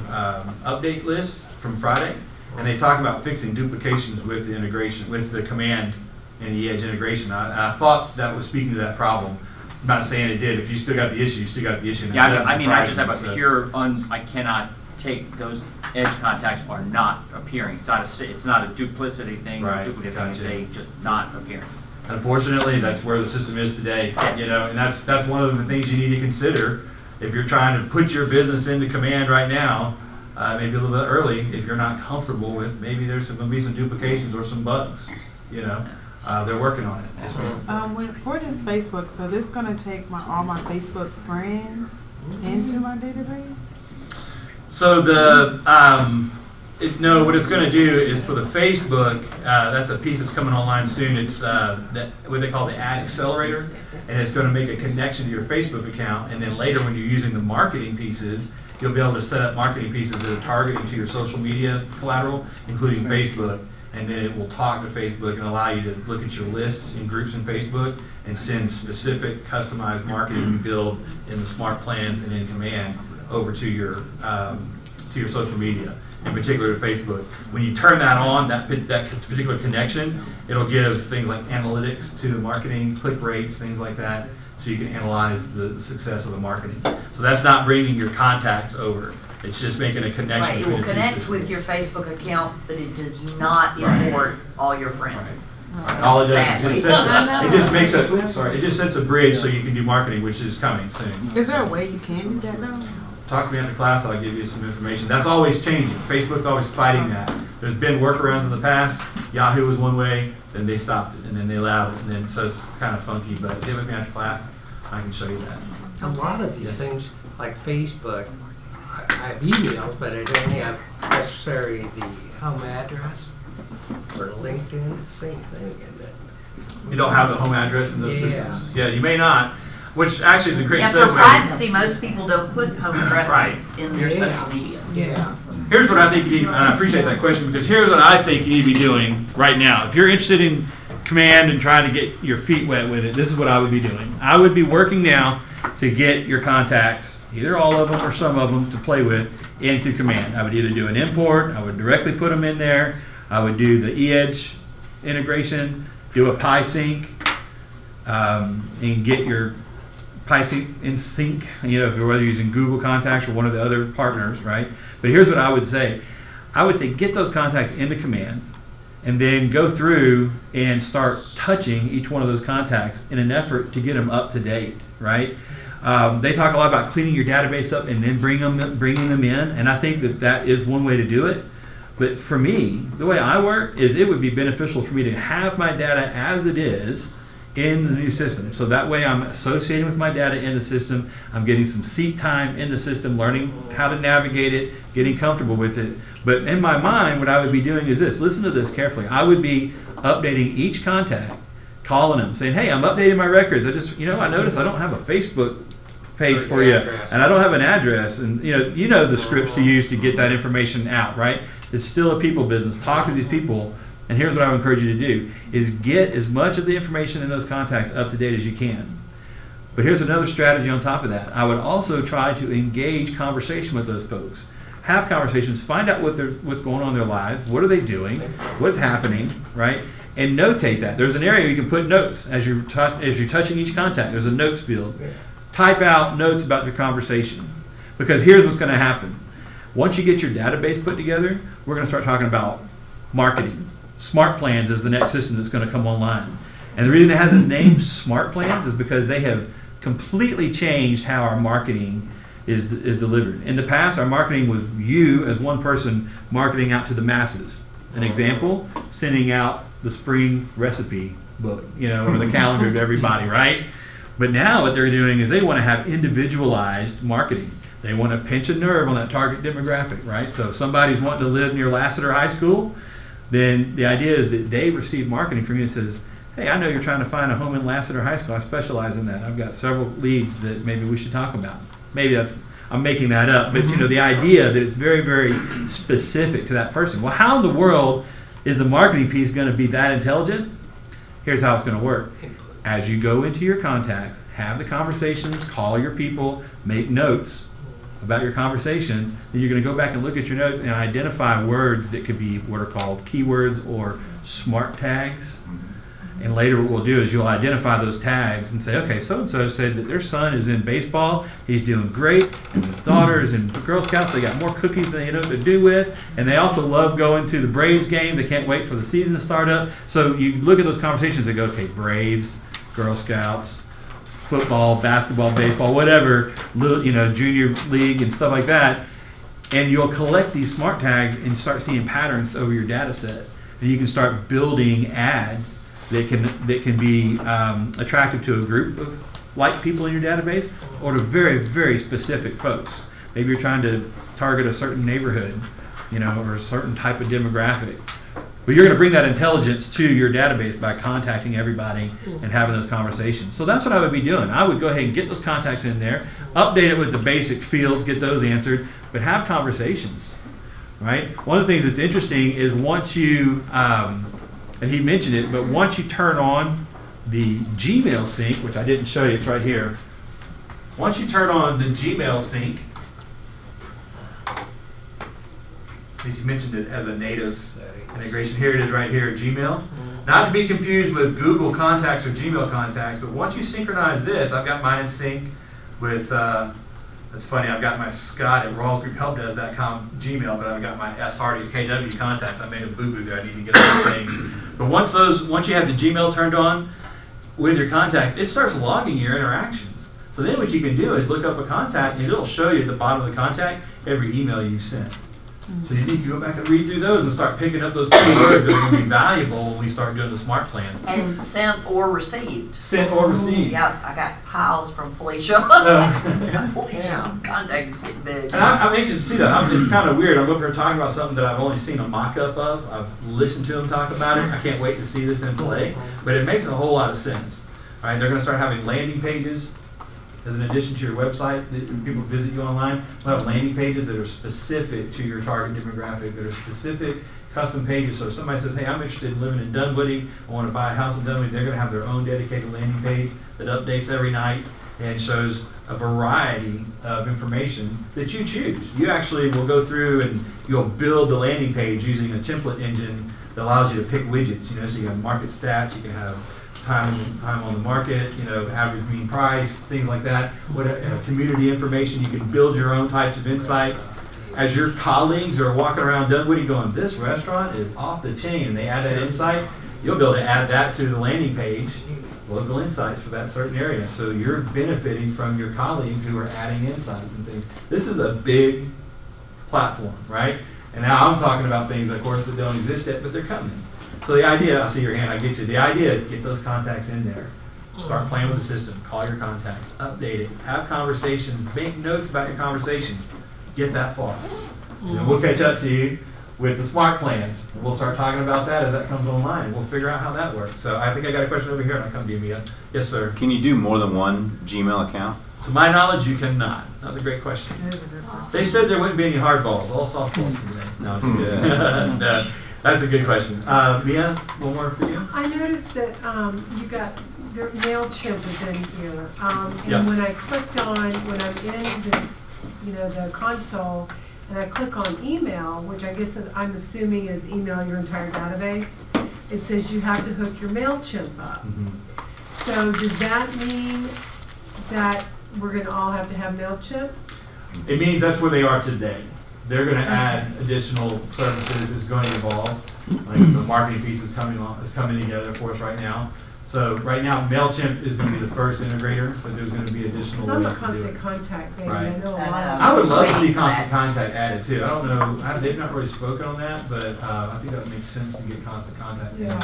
update list from Friday, and they talk about fixing duplications with the integration, with the command and the edge integration. I thought that was speaking to that problem. I'm not saying it did. If you still got the issue, you still got the issue. Yeah, I mean, I just have a pure, I cannot take those edge contacts are not appearing. It's not a duplicity thing or a duplicate thing. They just not appearing. Unfortunately, that's where the system is today. You know, and that's one of the things you need to consider if you're trying to put your business into command right now. Maybe a little bit early, if you're not comfortable with, maybe there's going to be some duplications or some bugs. You know, they're working on it. For this Facebook, so this going to take all my Facebook friends into my database? So what it's going to do is for the Facebook, that's a piece that's coming online soon. It's what they call the ad accelerator, and it's going to make a connection to your Facebook account. And then later, when you're using the marketing pieces, you'll be able to set up marketing pieces that are targeting to your social media collateral, including Facebook. And then it will talk to Facebook and allow you to look at your lists and groups in Facebook and send specific customized marketing you build in the smart plans and in command over to your social media, in particular to Facebook. When you turn that on, that particular connection, it'll give things like analytics to the marketing, click rates, things like that, so you can analyze the success of the marketing. So that's not bringing your contacts over. It's just making a connection. Right, it will connect with your Facebook account, but it does not import all your friends. Right. All it does is it just sets a bridge so you can do marketing, which is coming soon. Is there a way you can do that though? Talk to me after class, I'll give you some information. That's always changing. Facebook's always fighting that. There's been workarounds in the past. Yahoo was one way, then they stopped it, and then they allowed it, and then so it's kind of funky, but give it me after class, I can show you that. A lot of these things, like Facebook, I have emails, but I don't have necessarily the home address. For LinkedIn, it's the same thing, isn't it? You don't have the home address in those systems? Yeah, you may not. Which actually is a great segue. For privacy, most people don't put home addresses in their social media. Yeah. Here's what I think you need, and I appreciate that question, because here's what I think you need to be doing right now. If you're interested in command and trying to get your feet wet with it, this is what I would be doing. I would be working now to get your contacts, either all of them or some of them to play with, into command. I would either do an import, I would directly put them in there, I would do the eEdge integration, do a PySync, and get your PySync in sync, you know, if you're whether using Google Contacts or one of the other partners, right? But here's what I would say. I would say get those contacts into command and then go through and start touching each one of those contacts in an effort to get them up to date, right? They talk a lot about cleaning your database up and then bringing them in, and I think that that is one way to do it. But for me, the way I work is it would be beneficial for me to have my data as it is in the new system. So that way I'm associating with my data in the system, I'm getting some seat time in the system, learning how to navigate it, getting comfortable with it. But in my mind, what I would be doing is this, listen to this carefully. I would be updating each contact, calling them, saying, hey, I'm updating my records. I just, I noticed I don't have a Facebook page for you, and I don't have an address, and you know the scripts to use to get that information out, right? It's still a people business. Talk to these people, and here's what I would encourage you to do, is get as much of the information in those contacts up to date as you can. But here's another strategy on top of that. I would also try to engage conversation with those folks. Have conversations, find out what's going on in their lives, what are they doing, what's happening, right? And notate that. There's an area you can put notes as you're touching each contact. There's a notes field. Type out notes about your conversation. Because here's what's going to happen. Once you get your database put together, we're going to start talking about marketing. Smart Plans is the next system that's going to come online. And the reason it has its name, Smart Plans, is because they have completely changed how our marketing is delivered. In the past, our marketing was you as one person marketing out to the masses. An example, sending out the spring recipe book, or the calendar to everybody, right? But now what they're doing is they want to have individualized marketing. They want to pinch a nerve on that target demographic, right? So if somebody's wanting to live near Lassiter High School, then the idea is that they receive marketing from you that says, hey, I know you're trying to find a home in Lassiter High School. I specialize in that. I've got several leads that maybe we should talk about. Maybe I'm making that up, but the idea that it's very, very specific to that person. Well, how in the world is the marketing piece going to be that intelligent? Here's how it's going to work. As you go into your contacts, have the conversations, call your people, make notes about your conversation, then you're going to go back and look at your notes and identify words that could be what are called keywords or smart tags. And later what we'll do is you'll identify those tags and say, okay, so-and-so said that their son is in baseball, he's doing great, and his daughter is in Girl Scouts, they got more cookies than they know what to do with, and they also love going to the Braves game, they can't wait for the season to start up. So you look at those conversations and go, okay, Braves, Girl Scouts, football, basketball, baseball, whatever, little, junior league and stuff like that, and you'll collect these smart tags and start seeing patterns over your data set. And you can start building ads that can be attractive to a group of like people in your database or to very, very specific folks. Maybe you're trying to target a certain neighborhood, or a certain type of demographic. But you're going to bring that intelligence to your database by contacting everybody and having those conversations. So that's what I would be doing. I would go ahead and get those contacts in there, update it with the basic fields, get those answered, but have conversations, right? One of the things that's interesting is once you, and he mentioned it, but once you turn on the Gmail sync, which I didn't show you, it's right here. Once you turn on the Gmail sync, he mentioned it as a native integration. Here it is right here, Gmail. Not to be confused with Google Contacts or Gmail Contacts, but once you synchronize this, I've got mine in sync with, it's funny, I've got my Scott at rawlsgrouphelpdesk.com Gmail, but I've got my S. Hardy at KW Contacts. I made a boo-boo there. I need to get on the same. But once you have the Gmail turned on with your contact, it starts logging your interactions. So then what you can do is look up a contact, and it'll show you at the bottom of the contact every email you've sent. So you need to go back and read through those and start picking up those keywords that are going to be valuable when we start doing the smart plans. And sent or received. Sent or received. Yeah, I got piles from Felicia. Felicia contact is getting big. And I'm anxious to see that. It's kind of weird. I'm over here talking about something that I've only seen a mock-up of. I've listened to them talk about it. I can't wait to see this in play. But it makes a whole lot of sense. All right, they're going to start having landing pages as an addition to your website, that when people visit you online, we'll have landing pages that are specific to your target demographic, that are specific custom pages. So if somebody says, hey, I'm interested in living in Dunwoody, I want to buy a house in Dunwoody, they're going to have their own dedicated landing page that updates every night and shows a variety of information that you choose. You actually will go through and you'll build the landing page using a template engine that allows you to pick widgets. You know, so you have market stats, you can have time on the market, you know, average mean price, things like that. Community information, you can build your own types of insights. As your colleagues are walking around Dunwoody going, this restaurant is off the chain, and they add that insight, you'll be able to add that to the landing page, local insights for that certain area. So you're benefiting from your colleagues who are adding insights and things. This is a big platform, right? And now I'm talking about things, of course, that don't exist yet, but they're coming. So the idea, I see your hand, I get you. The idea is get those contacts in there. Start playing with the system. Call your contacts. Update it. Have conversations. Make notes about your conversation. Get that far. And then we'll catch up to you with the smart plans. And we'll start talking about that as that comes online. And we'll figure out how that works. So I think I got a question over here, and I'll come to you, Mia. Yes, sir. Can you do more than one Gmail account? To my knowledge, you cannot. That's a great question. They said there wouldn't be any hardballs, all softballs today. No, I'm just kidding. No, that's a good question. Mia, one more for you. I noticed that you got your MailChimp is in here. And Yep. when I clicked on, when I'm in this, you know, the console, and I click on email, which I guess I'm assuming is email your entire database, it says you have to hook your MailChimp up. So does that mean that we're going to all have to have MailChimp? It means that's where they are today. They're going to add additional services. It's going to evolve. Like the marketing piece is coming together for us right now. So right now, MailChimp is going to be the first integrator, but there's going to be additional Because I'm ways a to do constant it. contact baby. Right. I know a lot of I would love to see constant contact added too. I don't know, they've not really spoken on that, but I think that makes sense to get constant contact in there.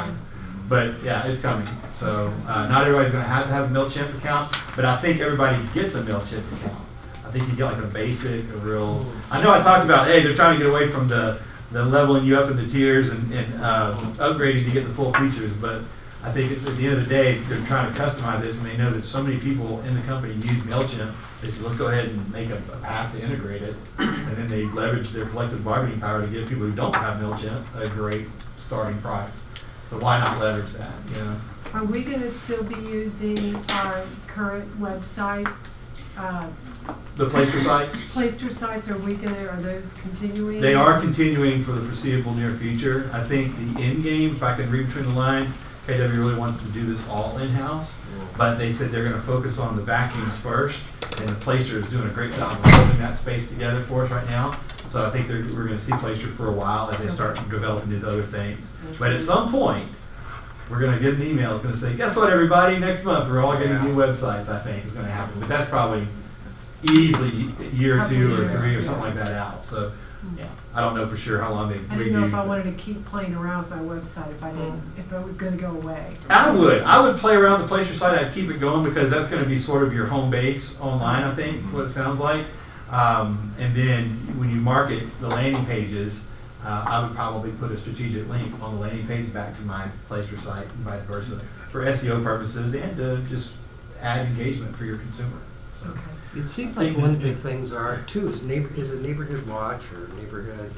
But yeah, it's coming. So not everybody's going to have a MailChimp account, but I think everybody gets a MailChimp account. I think you get like a basic, a real. I know I talked about, hey, they're trying to get away from the leveling you up in the tiers and upgrading to get the full features, but I think it's, at the end of the day, they're trying to customize this, and they know that so many people in the company use MailChimp. They said, let's go ahead and make a path to integrate it, and then they leverage their collective bargaining power to give people who don't have MailChimp a great starting price. So why not leverage that? You know. Are we going to still be using our current websites? The Placer sites? Placer sites, are those continuing? They are continuing for the foreseeable near future. I think the end game, if I can read between the lines, KW really wants to do this all in-house, but they said they're going to focus on the vacuums first, and the Placer is doing a great job of holding that space together for us right now. So I think we're going to see Placer for a while as they start developing these other things. But at some point, we're going to get an email that's going to say, guess what, everybody, next month we're all getting new websites, I think is going to happen. But that's probably easily a year or two or three or something like that out. So yeah, I don't know for sure how long they I didn't know if I wanted to keep playing around with my website if it was going to go away. I would play around the Placer site. I'd keep it going because that's going to be sort of your home base online, I think, what it sounds like. And then when you market the landing pages, I would probably put a strategic link on the landing page back to my Placer site and vice versa for SEO purposes and to just add engagement for your consumer. So. It seems like one of the big things are too is a neighborhood watch or neighborhood.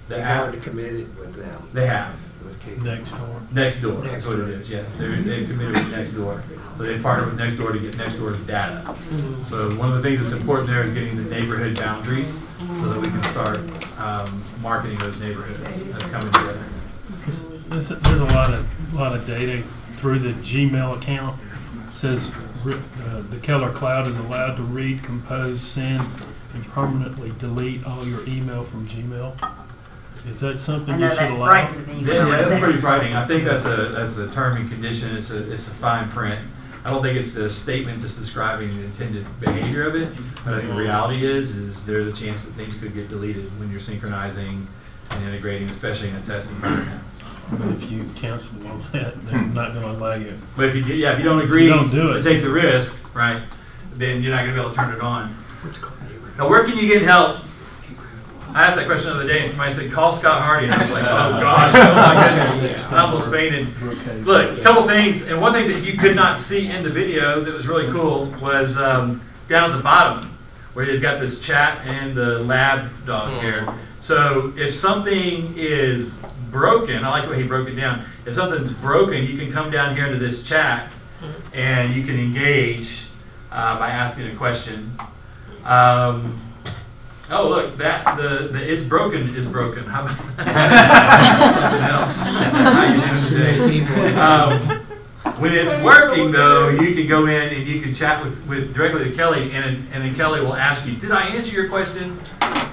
They've already committed with them. They have. With Nextdoor. Nextdoor. That's what it is. Yes, they've committed with Nextdoor. So they partner with Nextdoor to get Nextdoor's data. So one of the things that's important there is getting the neighborhood boundaries so that we can start marketing those neighborhoods. That's coming together. There's a lot of data through the Gmail account. It says the Keller Cloud is allowed to read, compose, send, and permanently delete all your email from Gmail. Is that something you should allow? Yeah, that's pretty frightening. I think that's a term and condition. It's a fine print. I don't think it's a statement just describing the intended behavior of it. But I think the reality is there's a chance that things could get deleted when you're synchronizing and integrating, especially in a testing environment. But if you cancel all that, they're not going to allow you. But if you don't agree don't do it. to take the risk, right, then you're not going to be able to turn it on. Now, where can you get help? I asked that question the other day, and somebody said, call Scott Hardy. And I was like, oh gosh, oh my goodness. I almost fainted. Look, a couple things, and one thing that you could not see in the video that was really cool was down at the bottom, where you've got this chat and the lab dog here. So if something is broken, I like the way he broke it down. If something's broken, you can come down here into this chat and you can engage by asking a question. Oh look, the it's broken is broken. How about that? Something else. How you doing today? When it's working though, you can go in and you can chat with directly to Kelly, and then Kelly will ask you, did I answer your question?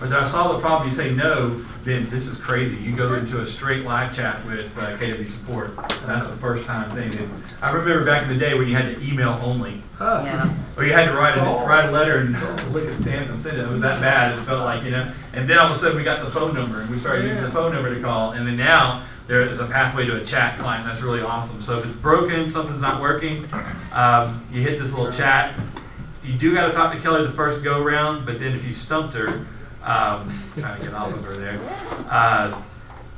Or did I solve the problem? You say no, then this is crazy. You go into a straight live chat with KW support. And that's the first time thing. And I remember back in the day when you had to email only. Yeah. Or you had to write a letter and lick a stamp and send it. It was that bad. It felt like, you know. And then all of a sudden we got the phone number and we started using the phone number to call. And then now there is a pathway to a chat client. That's really awesome. So if it's broken, something's not working, you hit this little chat. You do got to talk to Kelly the first go around, but then if you stumped her, trying to get off of her there.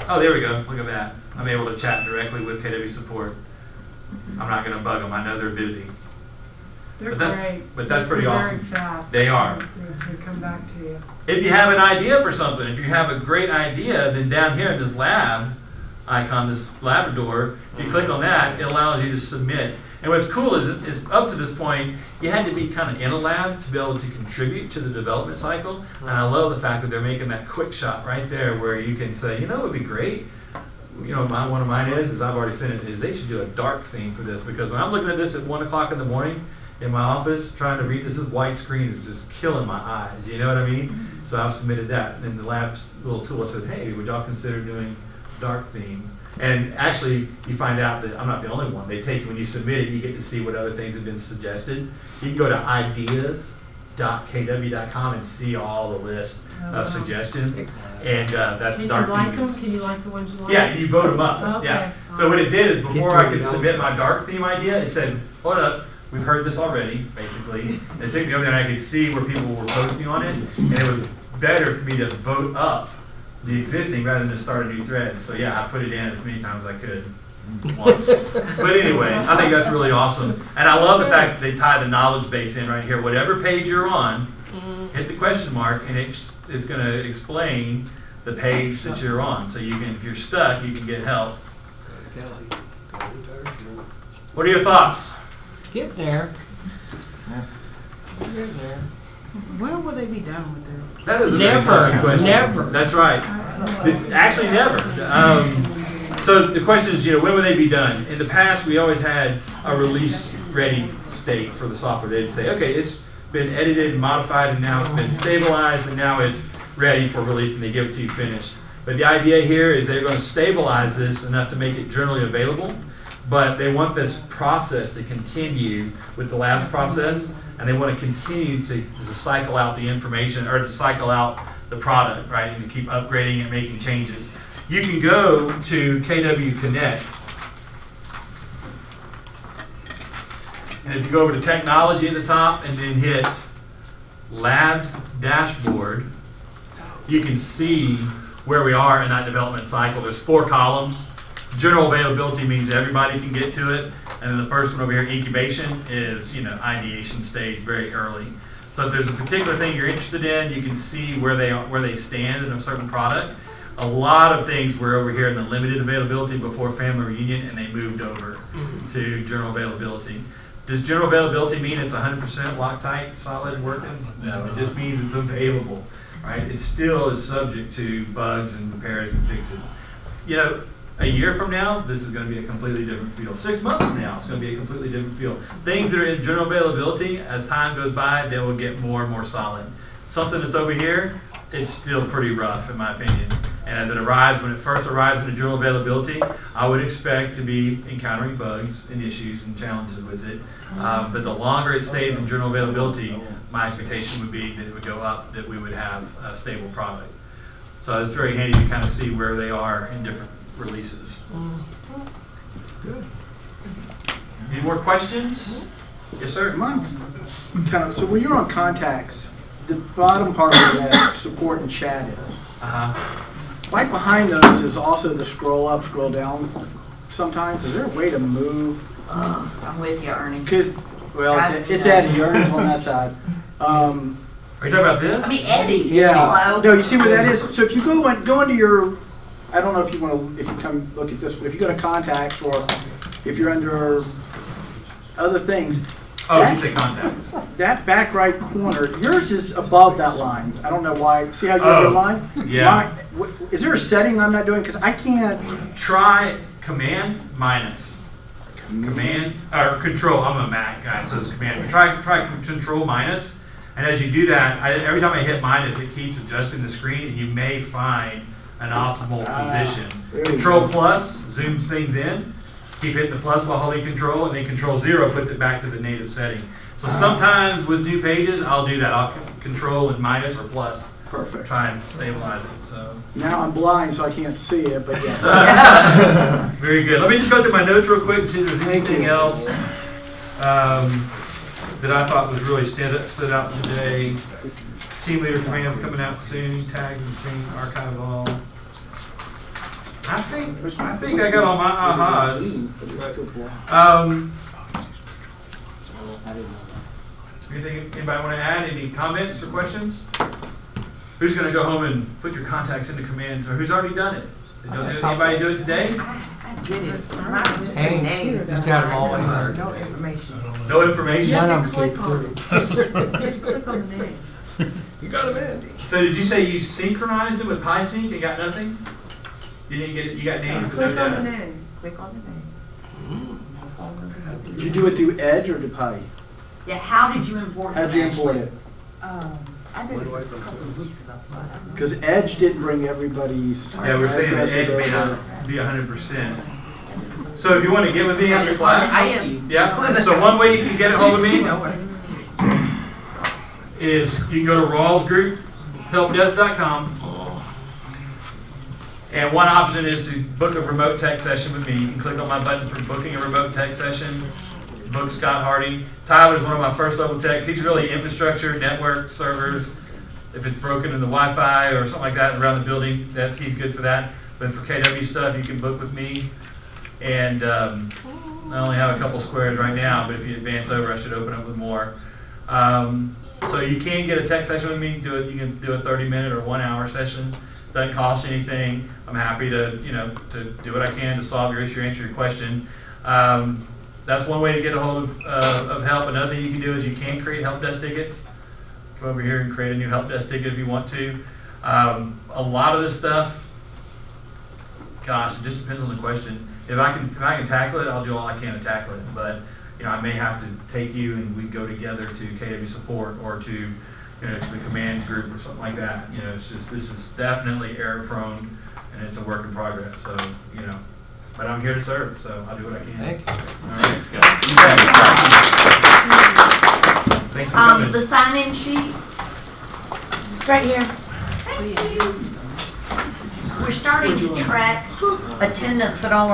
Oh, there we go. Look at that. I'm able to chat directly with KW support. I'm not going to bug them. I know they're busy. They're great. But that's pretty They're awesome. Very fast. They are. They come back to you. If you have an idea for something, if you have a great idea, then down here in this lab icon, this Labrador, you click on that, it allows you to submit. And what's cool is up to this point, you had to be kind of in a lab to be able to contribute to the development cycle. And I love the fact that they're making that quick shot right there where you can say, you know, it would be great. You know, one of mine is I've already sent it, is they should do a dark theme for this, because when I'm looking at this at 1 o'clock in the morning in my office trying to read this white screen is just killing my eyes, you know what I mean? So I've submitted that. And the lab's little tool, I said, hey, would y'all consider doing dark theme? And actually, you find out that I'm not the only one. They take, when you submit it, you get to see what other things have been suggested. You can go to ideas.kw.com and see all the list of suggestions. And that's Can dark you like theme. them? Can you like the ones you like? Yeah, you vote them up. Okay. Yeah. So what it did is before I could submit my dark theme idea, it said, hold up, we've heard this already, basically. And it took me over there and I could see where people were posting on it. And it was better for me to vote up the existing rather than start a new thread. So yeah, I put it in as many times as I could once. But anyway, I think that's really awesome. And I love the fact that they tie the knowledge base in right here. Whatever page you're on, hit the question mark and it's going to explain the page that you're on. So you can, if you're stuck, you can get help. What are your thoughts? Get there. Get there. When will they be done with this? That is a Never. very good question. Never. That's right. Actually, never. So the question is, you know, when would they be done? In the past, we always had a release-ready state for the software. They'd say, okay, it's been edited and modified, and now it's been stabilized, and now it's ready for release, and they give it to you finished. But the idea here is they're going to stabilize this enough to make it generally available, but they want this process to continue with the labs process, and they want to continue to cycle out the information, or to cycle out the product, right, and to keep upgrading and making changes. You can go to KW Connect, and if you go over to technology at the top and then hit Labs Dashboard, you can see where we are in that development cycle. There's 4 columns. General availability means everybody can get to it. And then the first one over here, incubation, is, you know, ideation stage, very early. So if there's a particular thing you're interested in, you can see where they stand in a certain product. A lot of things were over here in the limited availability before family reunion, and they moved over to general availability. Does general availability mean it's 100% Loctite, solid, working? No, it just means it's available, right? It still is subject to bugs and repairs and fixes. You know, a year from now, this is going to be a completely different field. 6 months from now, it's going to be a completely different field. Things that are in general availability, as time goes by, they will get more and more solid. Something that's over here, it's still pretty rough, in my opinion. And as it arrives, when it first arrives in general availability, I would expect to be encountering bugs and issues and challenges with it. But the longer it stays in general availability, my expectation would be that it would go up, that we would have a stable product. So it's very handy to kind of see where they are in different releases. Good. Any more questions? Yes, sir. So when you're on contacts, the bottom part of that support and chat is. Right behind those is also the scroll up, scroll down sometimes. Is there a way to move? I'm with you, Ernie. Well, it's Eddie, Ernest on that side. Are you talking about this? I mean, Eddie. Yeah. Hello. No, you see what that is? So if you go into your, I don't know if you want to, if you come look at this, but if you go to contacts or if you're under other things. Oh, you say contacts. That back right corner, yours is above that line. I don't know why. See how you have your line? Yeah. Is there a setting I'm not doing? Because I can't. Try Command minus. Command or Control. I'm a Mac guy, so it's Command. But try Control minus, and as you do that, every time I hit minus, it keeps adjusting the screen, and you may find an optimal position. Control plus zooms things in. Keep hitting the plus while holding Control, and then Control 0 puts it back to the native setting. So sometimes with new pages, I'll do that. I'll Control and minus or plus. Perfect. Try and stabilize it. So now I'm blind, so I can't see it, but yeah. Very good. Let me just go through my notes real quick and see if there's anything else that I thought was really stood out today. Team leader commands coming out soon. Tag and sync, archive all. I think I got all my ahas. Anybody want to add any comments or questions? Who's going to go home and put your contacts into command? Or who's already done it? Anybody do it today? He's got them all in there. No information. No information? None of them Click came on through. it. Click on the name. You got them in. So did you say you synchronized it with PySync and got nothing? You didn't get it. You got names but no Click on the data. name. Click on the name. Did you do it through Edge or Pi? Yeah, how did you import it? How'd you import it? I did it a couple of weeks ago. Because Edge didn't bring everybody's. Yeah, we're saying that Edge may not be 100%. So if you want to get with me on your class, yeah. So one way you can get a hold of me is you can go to rawlsgrouphelpdesk.com, and one option is to book a remote tech session with me. You can click on my button for booking a remote tech session. Book Scott Hardy. Tyler's one of my first level techs. He's really infrastructure, network, servers. If it's broken in the Wi-Fi or something like that around the building, he's good for that. But for KW stuff, you can book with me. And I only have a couple squares right now, but if you advance over, I should open up with more. So you can get a tech session with me. You can do a 30-minute or 1 hour session. Doesn't cost you anything. I'm happy to to do what I can to solve your issue, answer your question. That's one way to get a hold of help. Another thing you can do is you can create help desk tickets. Come over here and create a new help desk ticket if you want to. A lot of this stuff, gosh, it just depends on the question. If I can tackle it, I'll do all I can to tackle it. But I may have to take you and we go together to KW support or to to the command group or something like that. It's just this is definitely error prone and it's a work in progress. So but I'm here to serve, so I'll do what I can. Thank you. Thanks, Scott. Thanks for coming. The sign-in sheet. It's right here. We're starting to track attendance at all our